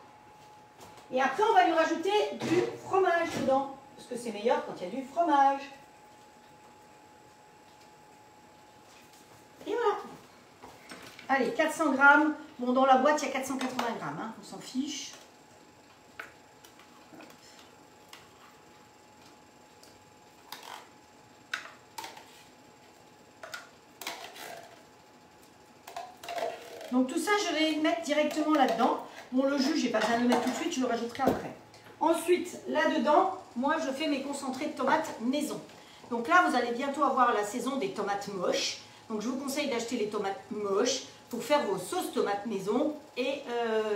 Et après, on va lui rajouter du fromage dedans. Parce que c'est meilleur quand il y a du fromage. Et voilà. Allez, 400 grammes. Bon, dans la boîte, il y a 480 grammes. Hein, on s'en fiche. Donc tout ça, je vais le mettre directement là-dedans. Bon, le jus, je n'ai pas besoin de le mettre tout de suite, je le rajouterai après. Ensuite, là-dedans, moi, je fais mes concentrés de tomates maison. Donc là, vous allez bientôt avoir la saison des tomates moches. Donc je vous conseille d'acheter les tomates moches pour faire vos sauces tomates maison. Et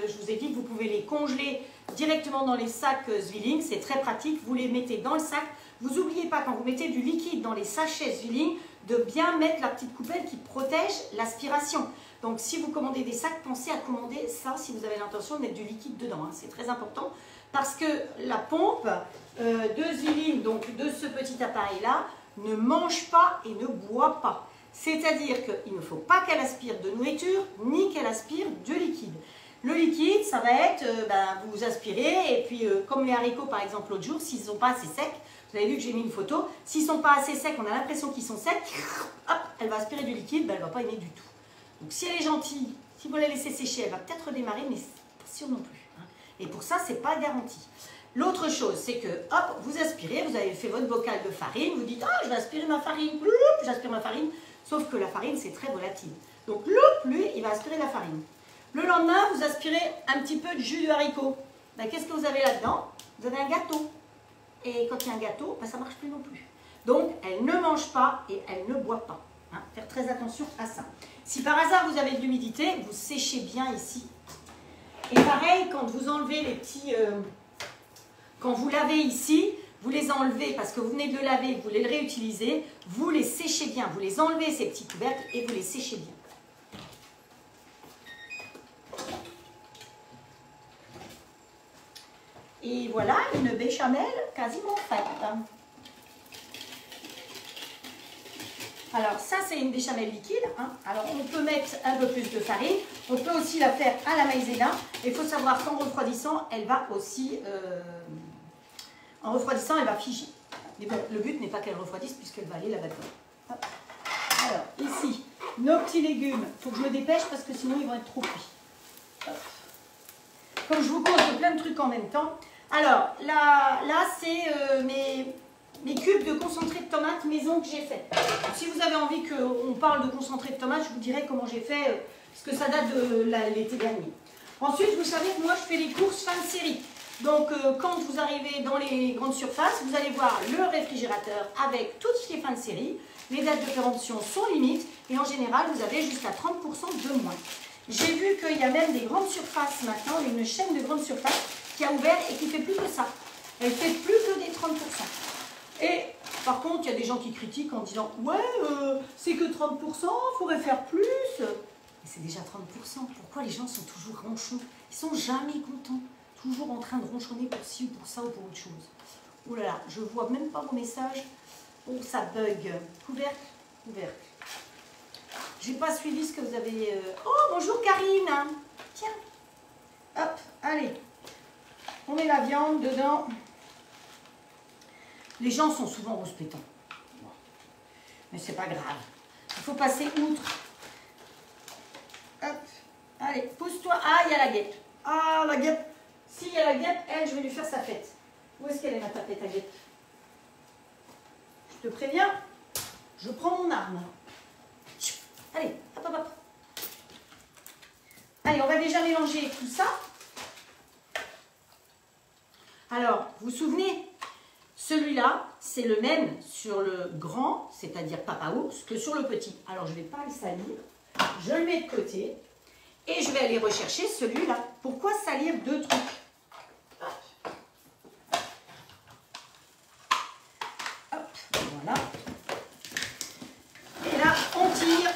je vous ai dit que vous pouvez les congeler directement dans les sacs Zwilling. C'est très pratique. Vous les mettez dans le sac. Vous n'oubliez pas, quand vous mettez du liquide dans les sachets Zwilling, de bien mettre la petite coupelle qui protège l'aspiration. Donc si vous commandez des sacs, pensez à commander ça si vous avez l'intention de mettre du liquide dedans. Hein. C'est très important parce que la pompe de Zwilling, donc de ce petit appareil-là, ne mange pas et ne boit pas. C'est-à-dire qu'il ne faut pas qu'elle aspire de nourriture ni qu'elle aspire de liquide. Le liquide, ça va être, vous aspirez et puis comme les haricots par exemple l'autre jour, s'ils ne sont pas assez secs, vous avez vu que j'ai mis une photo, s'ils ne sont pas assez secs, on a l'impression qu'ils sont secs, hop, elle va aspirer du liquide, elle ne va pas aimer du tout. Donc si elle est gentille, si vous la laissez sécher, elle va peut-être redémarrer, mais c'est pas sûr non plus. Hein. Et pour ça, c'est pas garanti. L'autre chose, c'est que, hop, vous aspirez, vous avez fait votre bocal de farine, vous dites, ah, je vais aspirer ma farine, j'aspire ma farine, sauf que la farine, c'est très volatile. Donc, lui, il va aspirer la farine. Le lendemain, vous aspirez un petit peu de jus de haricot. Ben, qu'est-ce que vous avez là-dedans? Vous avez un gâteau. Et quand il y a un gâteau, ben, ça ne marche plus non plus. Donc, elle ne mange pas et elle ne boit pas. Hein, faire très attention à ça. Si par hasard vous avez de l'humidité, vous séchez bien ici. Et pareil, quand vous enlevez les petits... quand vous lavez ici, vous les enlevez parce que vous venez de le laver, vous voulez le réutiliser, vous les séchez bien. Vous les enlevez, ces petits couvercles, et vous les séchez bien. Et voilà, une béchamel quasiment faite. Alors ça, c'est une béchamel liquide. Hein. Alors on peut mettre un peu plus de farine. On peut aussi la faire à la maïzena. Il faut savoir qu'en refroidissant, elle va aussi... en refroidissant, elle va figer. Mais bon, le but n'est pas qu'elle refroidisse puisqu'elle va aller là-bas. Alors ici, nos petits légumes. Il faut que je me dépêche parce que sinon ils vont être trop cuits. Hop. Comme je vous compte plein de trucs en même temps. Alors là c'est mes cubes de concentré de tomates maison que j'ai fait. Si vous avez envie qu'on parle de concentré de tomates, je vous dirai comment j'ai fait, parce que ça date de l'été dernier. Ensuite, vous savez que moi, je fais les courses fin de série. Donc, quand vous arrivez dans les grandes surfaces, vous allez voir le réfrigérateur avec tout ce qui est fin de série. Les dates de péremption sont limites et en général, vous avez jusqu'à 30% de moins. J'ai vu qu'il y a même des grandes surfaces maintenant, une chaîne de grandes surfaces qui a ouvert et qui fait plus que ça. Elle fait plus que des 30%. Et par contre, il y a des gens qui critiquent en disant « Ouais, c'est que 30%, il faudrait faire plus !» Mais c'est déjà 30%. Pourquoi les gens sont toujours ronchons? Ils sont jamais contents. Toujours en train de ronchonner pour ci ou pour ça ou pour autre chose. Oh là là, je ne vois même pas vos messages. Oh, ça bug. Couvercle, couvercle. Je n'ai pas suivi ce que vous avez... Oh, bonjour Karine. Tiens. Hop, allez. On met la viande dedans. Les gens sont souvent rouspétants. Mais c'est pas grave. Il faut passer outre. Hop. Allez, pousse-toi. Ah, il y a la guêpe. Ah, la guêpe. S'il y a la guêpe, elle, je vais lui faire sa fête. Où est-ce qu'elle est ma tapette à guêpe? Je te préviens, je prends mon arme. Allez, hop, hop, hop. Allez, on va déjà mélanger tout ça. Alors, vous vous souvenez, celui-là, c'est le même sur le grand, c'est-à-dire Papa Ours, que sur le petit. Alors, je ne vais pas le salir. Je le mets de côté. Et je vais aller rechercher celui-là. Pourquoi salir deux trucs? Hop, voilà. Et là, on tire.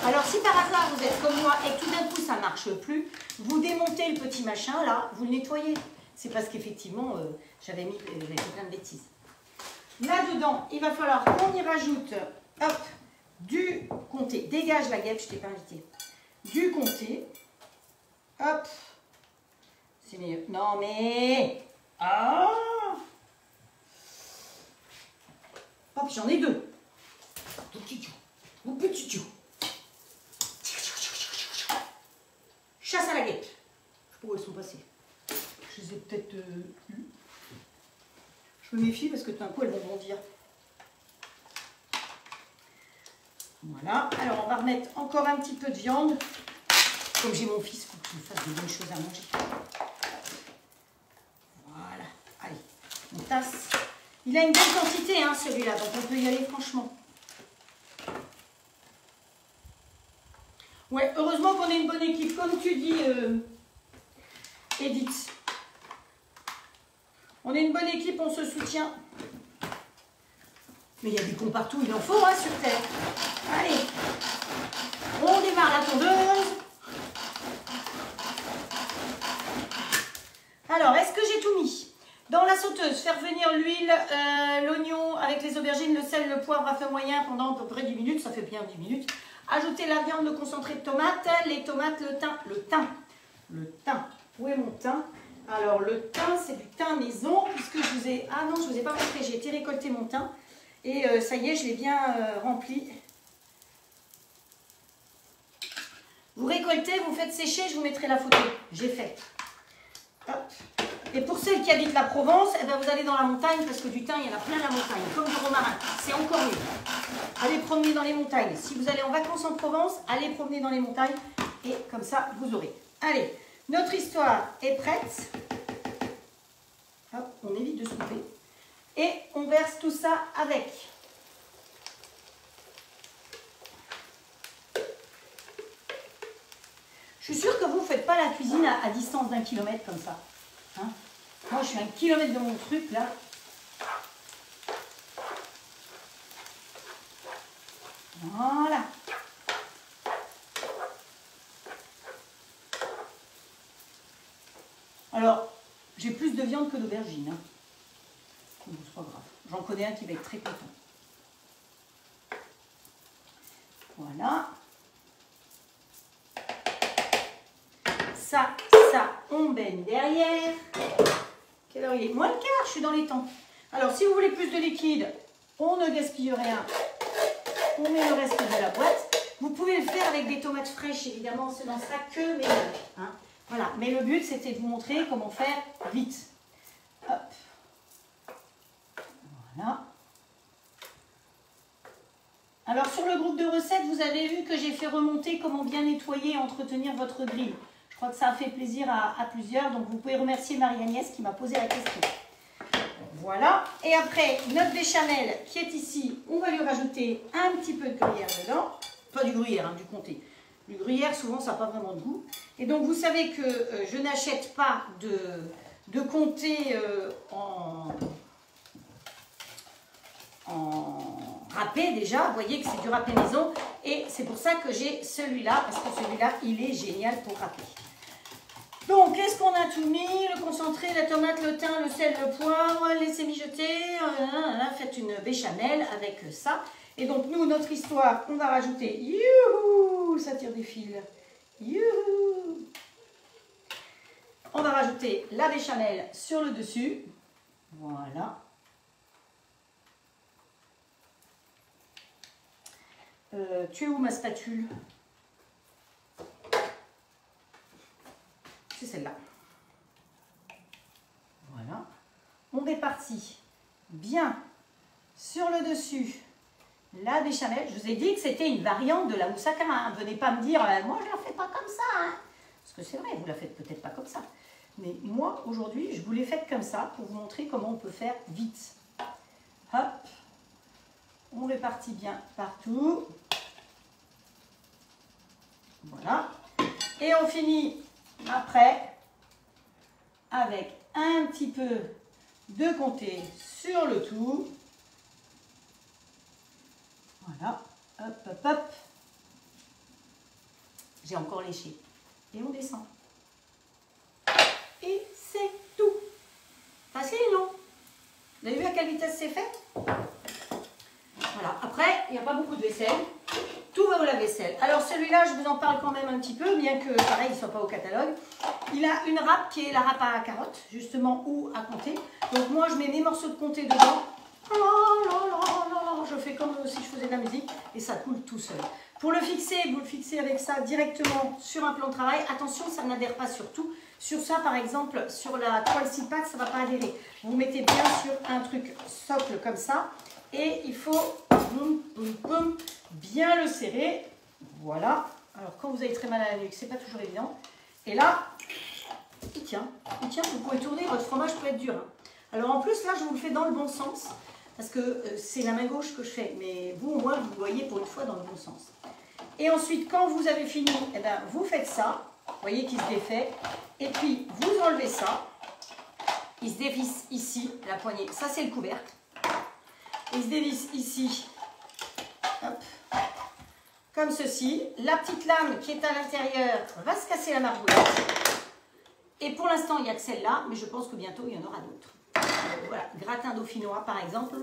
Alors, si par hasard, vous êtes comme moi et que tout d'un coup, ça ne marche plus, vous démontez le petit machin, là, vous le nettoyez. c'est parce qu'effectivement, j'avais plein de bêtises. Là-dedans, il va falloir qu'on y rajoute, hop, du comté. Dégage la guêpe, je t'ai pas invité. Du comté. Hop. C'est mieux. Non, mais... Ah! Hop, j'en ai deux. Tout petit tout. Ou petit tout. Chasse à la guêpe. Je sais pas où elles sont passées. Je les ai peut-être eues. Je me méfie parce que tout d'un coup elles vont bondir. Voilà. Alors on va remettre encore un petit peu de viande. Comme j'ai mon fils, il faut qu'il me fasse des bonnes choses à manger. Voilà. Allez, on tasse. Il a une belle quantité hein, celui-là, donc on peut y aller franchement. Ouais, heureusement qu'on est une bonne équipe, comme tu dis, Edith. On est une bonne équipe, on se soutient. Mais il y a du con partout, il en faut hein, sur Terre. Allez, on démarre la tondeuse. Alors, est-ce que j'ai tout mis? Dans la sauteuse, faire venir l'huile, l'oignon avec les aubergines, le sel, le poivre à feu moyen pendant à peu près 10 minutes, ça fait bien 10 minutes. Ajouter la viande, le concentré de tomates, les tomates, le thym. Où est mon thym? Alors le thym, c'est du thym maison, puisque je vous ai... Ah non, je ne vous ai pas montré, j'ai été récolter mon thym. Et ça y est, je l'ai bien rempli. Vous récoltez, vous faites sécher, je vous mettrai la photo. J'ai fait. Hop. Et pour celles qui habitent la Provence, eh ben vous allez dans la montagne, parce que du thym, il y en a plein la montagne, comme du romarin. C'est encore mieux. Allez promener dans les montagnes. Si vous allez en vacances en Provence, allez promener dans les montagnes. Et comme ça, vous aurez. Allez, notre histoire est prête. Hop, on évite de se couper. Et on verse tout ça avec. Je suis sûre que vous ne faites pas la cuisine à distance d'1 kilomètre comme ça. Hein? Moi, je suis à 1 kilomètre de mon truc, là. Voilà. Alors, j'ai plus de viande que d'aubergine. Hein. Bon, c'est pas grave. J'en connais un qui va être très content. Voilà. Ça, on baigne derrière. Quelle heure il est? Moins le quart, je suis dans les temps. Alors, si vous voulez plus de liquide, on ne gaspille rien. On met le reste de la boîte. Vous pouvez le faire avec des tomates fraîches, évidemment, c'est dans ça que meilleur. Hein. Voilà, mais le but, c'était de vous montrer comment faire vite. Hop. Voilà. Alors, sur le groupe de recettes, vous avez vu que j'ai fait remonter comment bien nettoyer et entretenir votre grille. Je crois que ça a fait plaisir à plusieurs, donc vous pouvez remercier Marie-Agnès qui m'a posé la question. Voilà, et après notre béchamel qui est ici, on va lui rajouter un petit peu de gruyère dedans. Pas du gruyère, hein, du comté. Du gruyère, souvent, ça n'a pas vraiment de goût. Et donc, vous savez que je n'achète pas de comté en râpé déjà. Vous voyez que c'est du râpé maison. Et c'est pour ça que j'ai celui-là, parce que celui-là, il est génial pour râper. Donc, est-ce qu'on a tout mis? Le concentré, la tomate, le thym, le sel, le poivre, laissez mijoter. Faites une béchamel avec ça. Et donc, nous, notre histoire, on va rajouter... Youhou! Ça tire des fils. Youhou! On va rajouter la béchamel sur le dessus. Voilà. Tu es où ma spatule? C'est celle-là. Voilà. On répartit bien sur le dessus la béchamel. Je vous ai dit que c'était une variante de la moussaka. Hein. Venez pas me dire, moi je ne la fais pas comme ça. Hein. Parce que c'est vrai, vous la faites peut-être pas comme ça. Mais moi, aujourd'hui, je vous l'ai faite comme ça pour vous montrer comment on peut faire vite. Hop. On répartit bien partout. Voilà. Et on finit après avec un petit peu de comté sur le tout. Voilà. Hop, hop, hop. J'ai encore léché. Et on descend. Et c'est tout. quelle vitesse c'est fait? Voilà, après, il n'y a pas beaucoup de vaisselle. Tout va au lave-vaisselle. Alors celui-là, je vous en parle quand même un petit peu, bien que pareil, il ne soit pas au catalogue. Il a une râpe qui est la râpe à carottes, justement, ou à comté. Donc moi, je mets mes morceaux de comté dedans. Je fais comme si je faisais de la musique et ça coule tout seul. Pour le fixer, vous le fixez avec ça directement sur un plan de travail. Attention, ça n'adhère pas sur tout. Sur ça, par exemple, sur la toile Silpack, ça ne va pas adhérer. Vous mettez bien sur un truc socle comme ça. Et il faut bien le serrer. Voilà. Alors, quand vous avez très mal à la nuque, c'est pas toujours évident. Et là, il tient. Il tient, vous pouvez tourner, votre fromage peut être dur. Hein. Alors, en plus, là, je vous le fais dans le bon sens. Parce que c'est la main gauche que je fais. Mais vous, au moins, vous voyez pour une fois dans le bon sens. Et ensuite, quand vous avez fini, eh ben, vous faites ça. Vous voyez qu'il se défait. Et puis, vous enlevez ça. Il se dévisse ici, la poignée. Ça, c'est le couvercle. Il se dévisse ici, hop, comme ceci. La petite lame qui est à l'intérieur va se casser la margoulette. Et pour l'instant, il n'y a que celle-là, mais je pense que bientôt, il y en aura d'autres. Voilà, gratin dauphinois par exemple,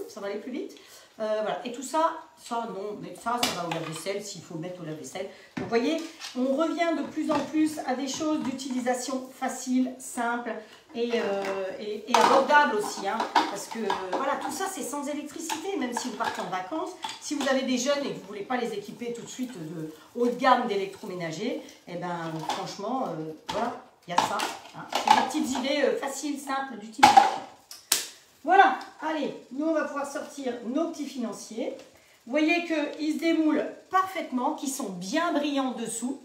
ça va aller plus vite. Voilà. Et tout ça, non, mais ça va au lave-vaisselle s'il faut le mettre au lave-vaisselle. Donc vous voyez, on revient de plus en plus à des choses d'utilisation facile, simple et abordable aussi. Hein, parce que voilà, tout ça c'est sans électricité, même si vous partez en vacances. Si vous avez des jeunes et que vous ne voulez pas les équiper tout de suite de haut de gamme d'électroménager, et ben franchement, voilà, il y a ça. Hein. C'est des petites idées faciles, simples d'utilisation. Voilà, allez, nous on va pouvoir sortir nos petits financiers. Vous voyez qu'ils se démoulent parfaitement, qu'ils sont bien brillants dessous.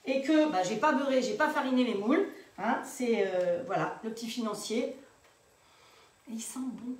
Et que bah, j'ai pas beurré, j'ai pas fariné les moules. Hein, c'est voilà, le petit financier. Et il sent bon.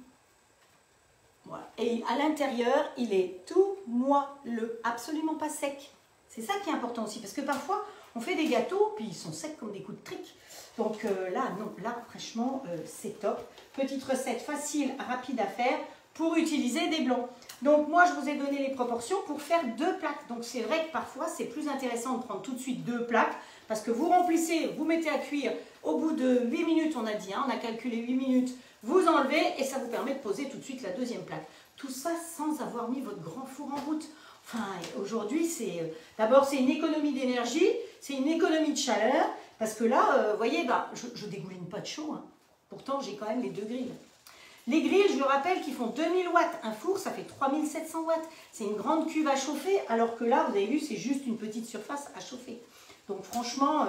Voilà. Et à l'intérieur, il est tout moelleux, absolument pas sec. C'est ça qui est important aussi, parce que parfois, on fait des gâteaux, puis ils sont secs comme des coups de trique. Donc là, non, là, franchement, c'est top. Petite recette facile, rapide à faire pour utiliser des blancs. Donc moi, je vous ai donné les proportions pour faire 2 plaques. Donc c'est vrai que parfois, c'est plus intéressant de prendre tout de suite 2 plaques parce que vous remplissez, vous mettez à cuire au bout de 8 minutes, on a dit, hein, on a calculé 8 minutes, vous enlevez et ça vous permet de poser tout de suite la deuxième plaque. Tout ça sans avoir mis votre grand four en route. Enfin, aujourd'hui, c'est d'abord, c'est une économie d'énergie, c'est une économie de chaleur, parce que là, vous voyez, bah, je dégouline pas de chaud. Hein. Pourtant, j'ai quand même les 2 grilles. Les grilles, je le rappelle, qui font 2000 watts. Un four, ça fait 3700 watts. C'est une grande cuve à chauffer, alors que là, vous avez vu, c'est juste une petite surface à chauffer. Donc franchement,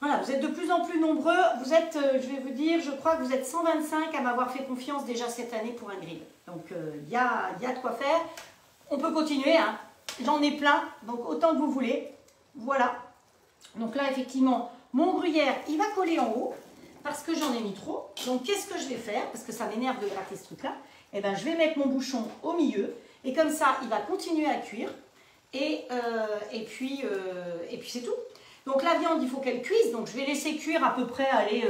voilà, vous êtes de plus en plus nombreux. Vous êtes, je vais vous dire, je crois que vous êtes 125 à m'avoir fait confiance déjà cette année pour un grill. Donc, il y a de quoi faire. On peut continuer, hein. J'en ai plein, donc autant que vous voulez. Voilà. Donc là, effectivement, mon gruyère, il va coller en haut parce que j'en ai mis trop. Donc, qu'est-ce que je vais faire? Parce que ça m'énerve de gratter ce truc-là. Eh bien, je vais mettre mon bouchon au milieu et comme ça, il va continuer à cuire. Et puis c'est tout. Donc, la viande, il faut qu'elle cuise. Donc, je vais laisser cuire à peu près, allez,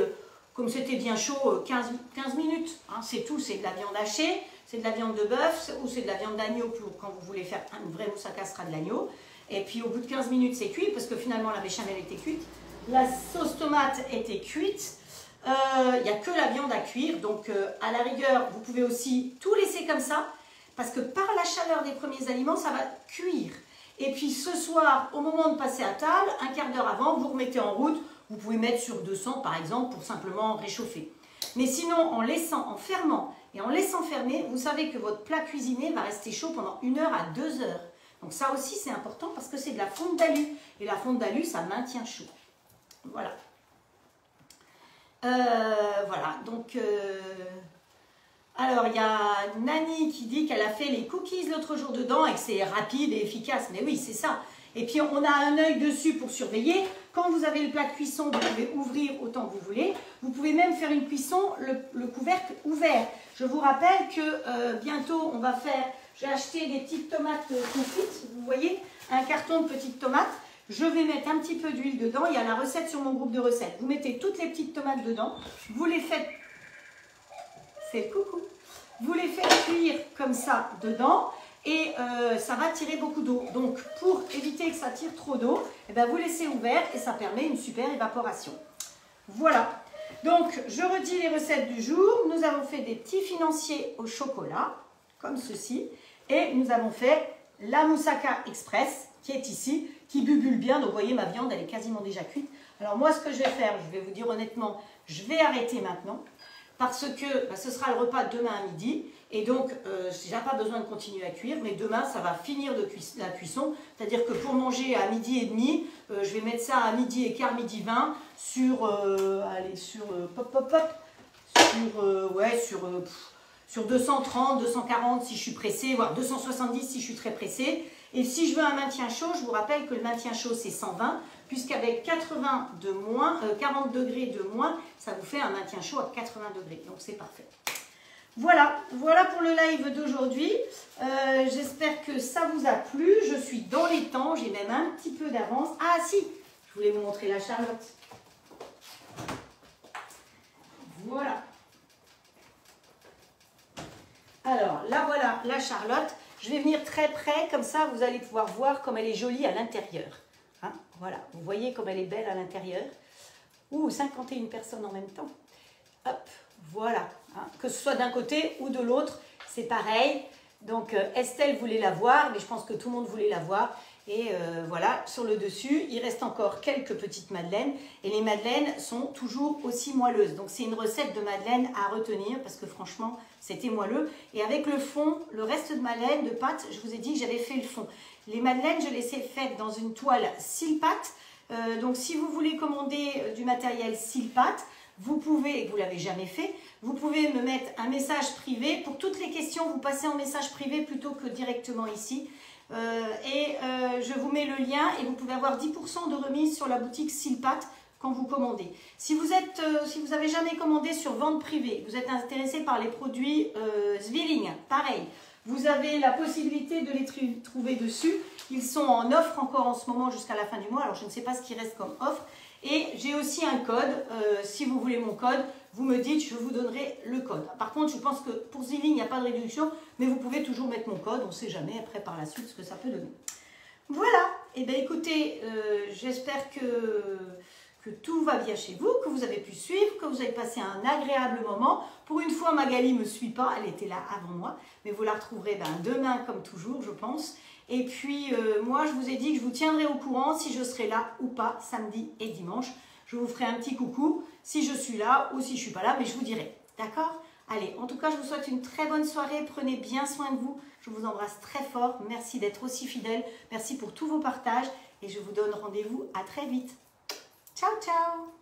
comme c'était bien chaud, 15 minutes. Hein, c'est tout, c'est de la viande hachée. C'est de la viande de bœuf ou c'est de la viande d'agneau quand vous voulez faire une vraie mousse à cassera de l'agneau. Et puis au bout de 15 minutes, c'est cuit parce que finalement la béchamel était cuite. La sauce tomate était cuite. Il n'y a que la viande à cuire. Donc à la rigueur, vous pouvez aussi tout laisser comme ça parce que par la chaleur des premiers aliments, ça va cuire. Et puis ce soir, au moment de passer à table, un quart d'heure avant, vous remettez en route. Vous pouvez mettre sur 200 par exemple pour simplement réchauffer. Mais sinon, en fermant et en laissant fermer, vous savez que votre plat cuisiné va rester chaud pendant 1 heure à 2 heures. Donc ça aussi, c'est important parce que c'est de la fonte d'alu. Et la fonte d'alu, ça maintient chaud. Voilà. Voilà, donc... Alors, il y a Nani qui dit qu'elle a fait les cookies l'autre jour dedans et que c'est rapide et efficace. Mais oui, c'est ça. Et puis, on a un œil dessus pour surveiller. Quand vous avez le plat de cuisson, vous pouvez ouvrir autant que vous voulez. Vous pouvez même faire une cuisson, le couvercle ouvert. Je vous rappelle que bientôt, on va faire... J'ai acheté des petites tomates confites. Vous voyez, un carton de petites tomates. Je vais mettre un petit peu d'huile dedans. Il y a la recette sur mon groupe de recettes. Vous mettez toutes les petites tomates dedans. Vous les faites... C'est le coucou. Vous les faites cuire comme ça dedans. Et ça va tirer beaucoup d'eau. Donc, pour éviter que ça tire trop d'eau, eh ben, vous laissez ouvert et ça permet une super évaporation. Voilà. Donc, je redis les recettes du jour. Nous avons fait des petits financiers au chocolat, comme ceci. Et nous avons fait la moussaka express, qui est ici, qui bubule bien. Donc, vous voyez, ma viande, elle est quasiment déjà cuite. Alors, moi, ce que je vais faire, je vais vous dire honnêtement, je vais arrêter maintenant. Parce que ce sera le repas de demain à midi. Et donc, je n'ai pas besoin de continuer à cuire. Mais demain, ça va finir la cuisson. C'est-à-dire que pour manger à midi et demi, je vais mettre ça à midi et quart, midi 20 sur, sur 230, 240 si je suis pressée, voire 270 si je suis très pressée. Et si je veux un maintien chaud, je vous rappelle que le maintien chaud, c'est 120. Puisqu'avec 40 degrés de moins, ça vous fait un maintien chaud à 80 degrés. Donc, c'est parfait. Voilà pour le live d'aujourd'hui. J'espère que ça vous a plu. Je suis dans les temps, j'ai même un petit peu d'avance. Ah si, je voulais vous montrer la Charlotte. Voilà. Alors, là voilà la Charlotte. Je vais venir très près, comme ça vous allez pouvoir voir comme elle est jolie à l'intérieur. Hein, voilà, vous voyez comme elle est belle à l'intérieur. Ouh, 51 personnes en même temps. Hop, voilà. Hein, que ce soit d'un côté ou de l'autre, c'est pareil. Donc Estelle voulait la voir, mais je pense que tout le monde voulait la voir. Et voilà, sur le dessus, il reste encore quelques petites madeleines. Et les madeleines sont toujours aussi moelleuses. Donc c'est une recette de madeleine à retenir parce que franchement, c'était moelleux. Et avec le fond, le reste de madeleine, de pâte, je vous ai dit que j'avais fait le fond. Les madeleines, je les ai faites dans une toile Silpat. Donc si vous voulez commander du matériel Silpat, vous pouvez, et que vous ne l'avez jamais fait, vous pouvez me mettre un message privé. Pour toutes les questions, vous passez en message privé plutôt que directement ici. Je vous mets le lien et vous pouvez avoir 10% de remise sur la boutique Silpat quand vous commandez. Si vous avez jamais commandé sur vente privée, vous êtes intéressé par les produits Zwilling, pareil, vous avez la possibilité de les trouver dessus. Ils sont en offre encore en ce moment jusqu'à la fin du mois. Alors je ne sais pas ce qui reste comme offre. Et j'ai aussi un code. Si vous voulez mon code, vous me dites, je vous donnerai le code. Par contre, je pense que pour Zwilling, il n'y a pas de réduction, mais vous pouvez toujours mettre mon code. On ne sait jamais après par la suite ce que ça peut donner. Voilà. Et bien écoutez, j'espère que tout va bien chez vous, que vous avez pu suivre, que vous avez passé un agréable moment. Pour une fois, Magali ne me suit pas, elle était là avant moi, mais vous la retrouverez demain comme toujours, je pense. Et puis, moi, je vous ai dit que je vous tiendrai au courant si je serai là ou pas, samedi et dimanche. Je vous ferai un petit coucou si je suis là ou si je ne suis pas là, mais je vous dirai. D'accord ? Allez, en tout cas, je vous souhaite une très bonne soirée. Prenez bien soin de vous. Je vous embrasse très fort. Merci d'être aussi fidèles. Merci pour tous vos partages. Et je vous donne rendez-vous à très vite. Ciao, ciao!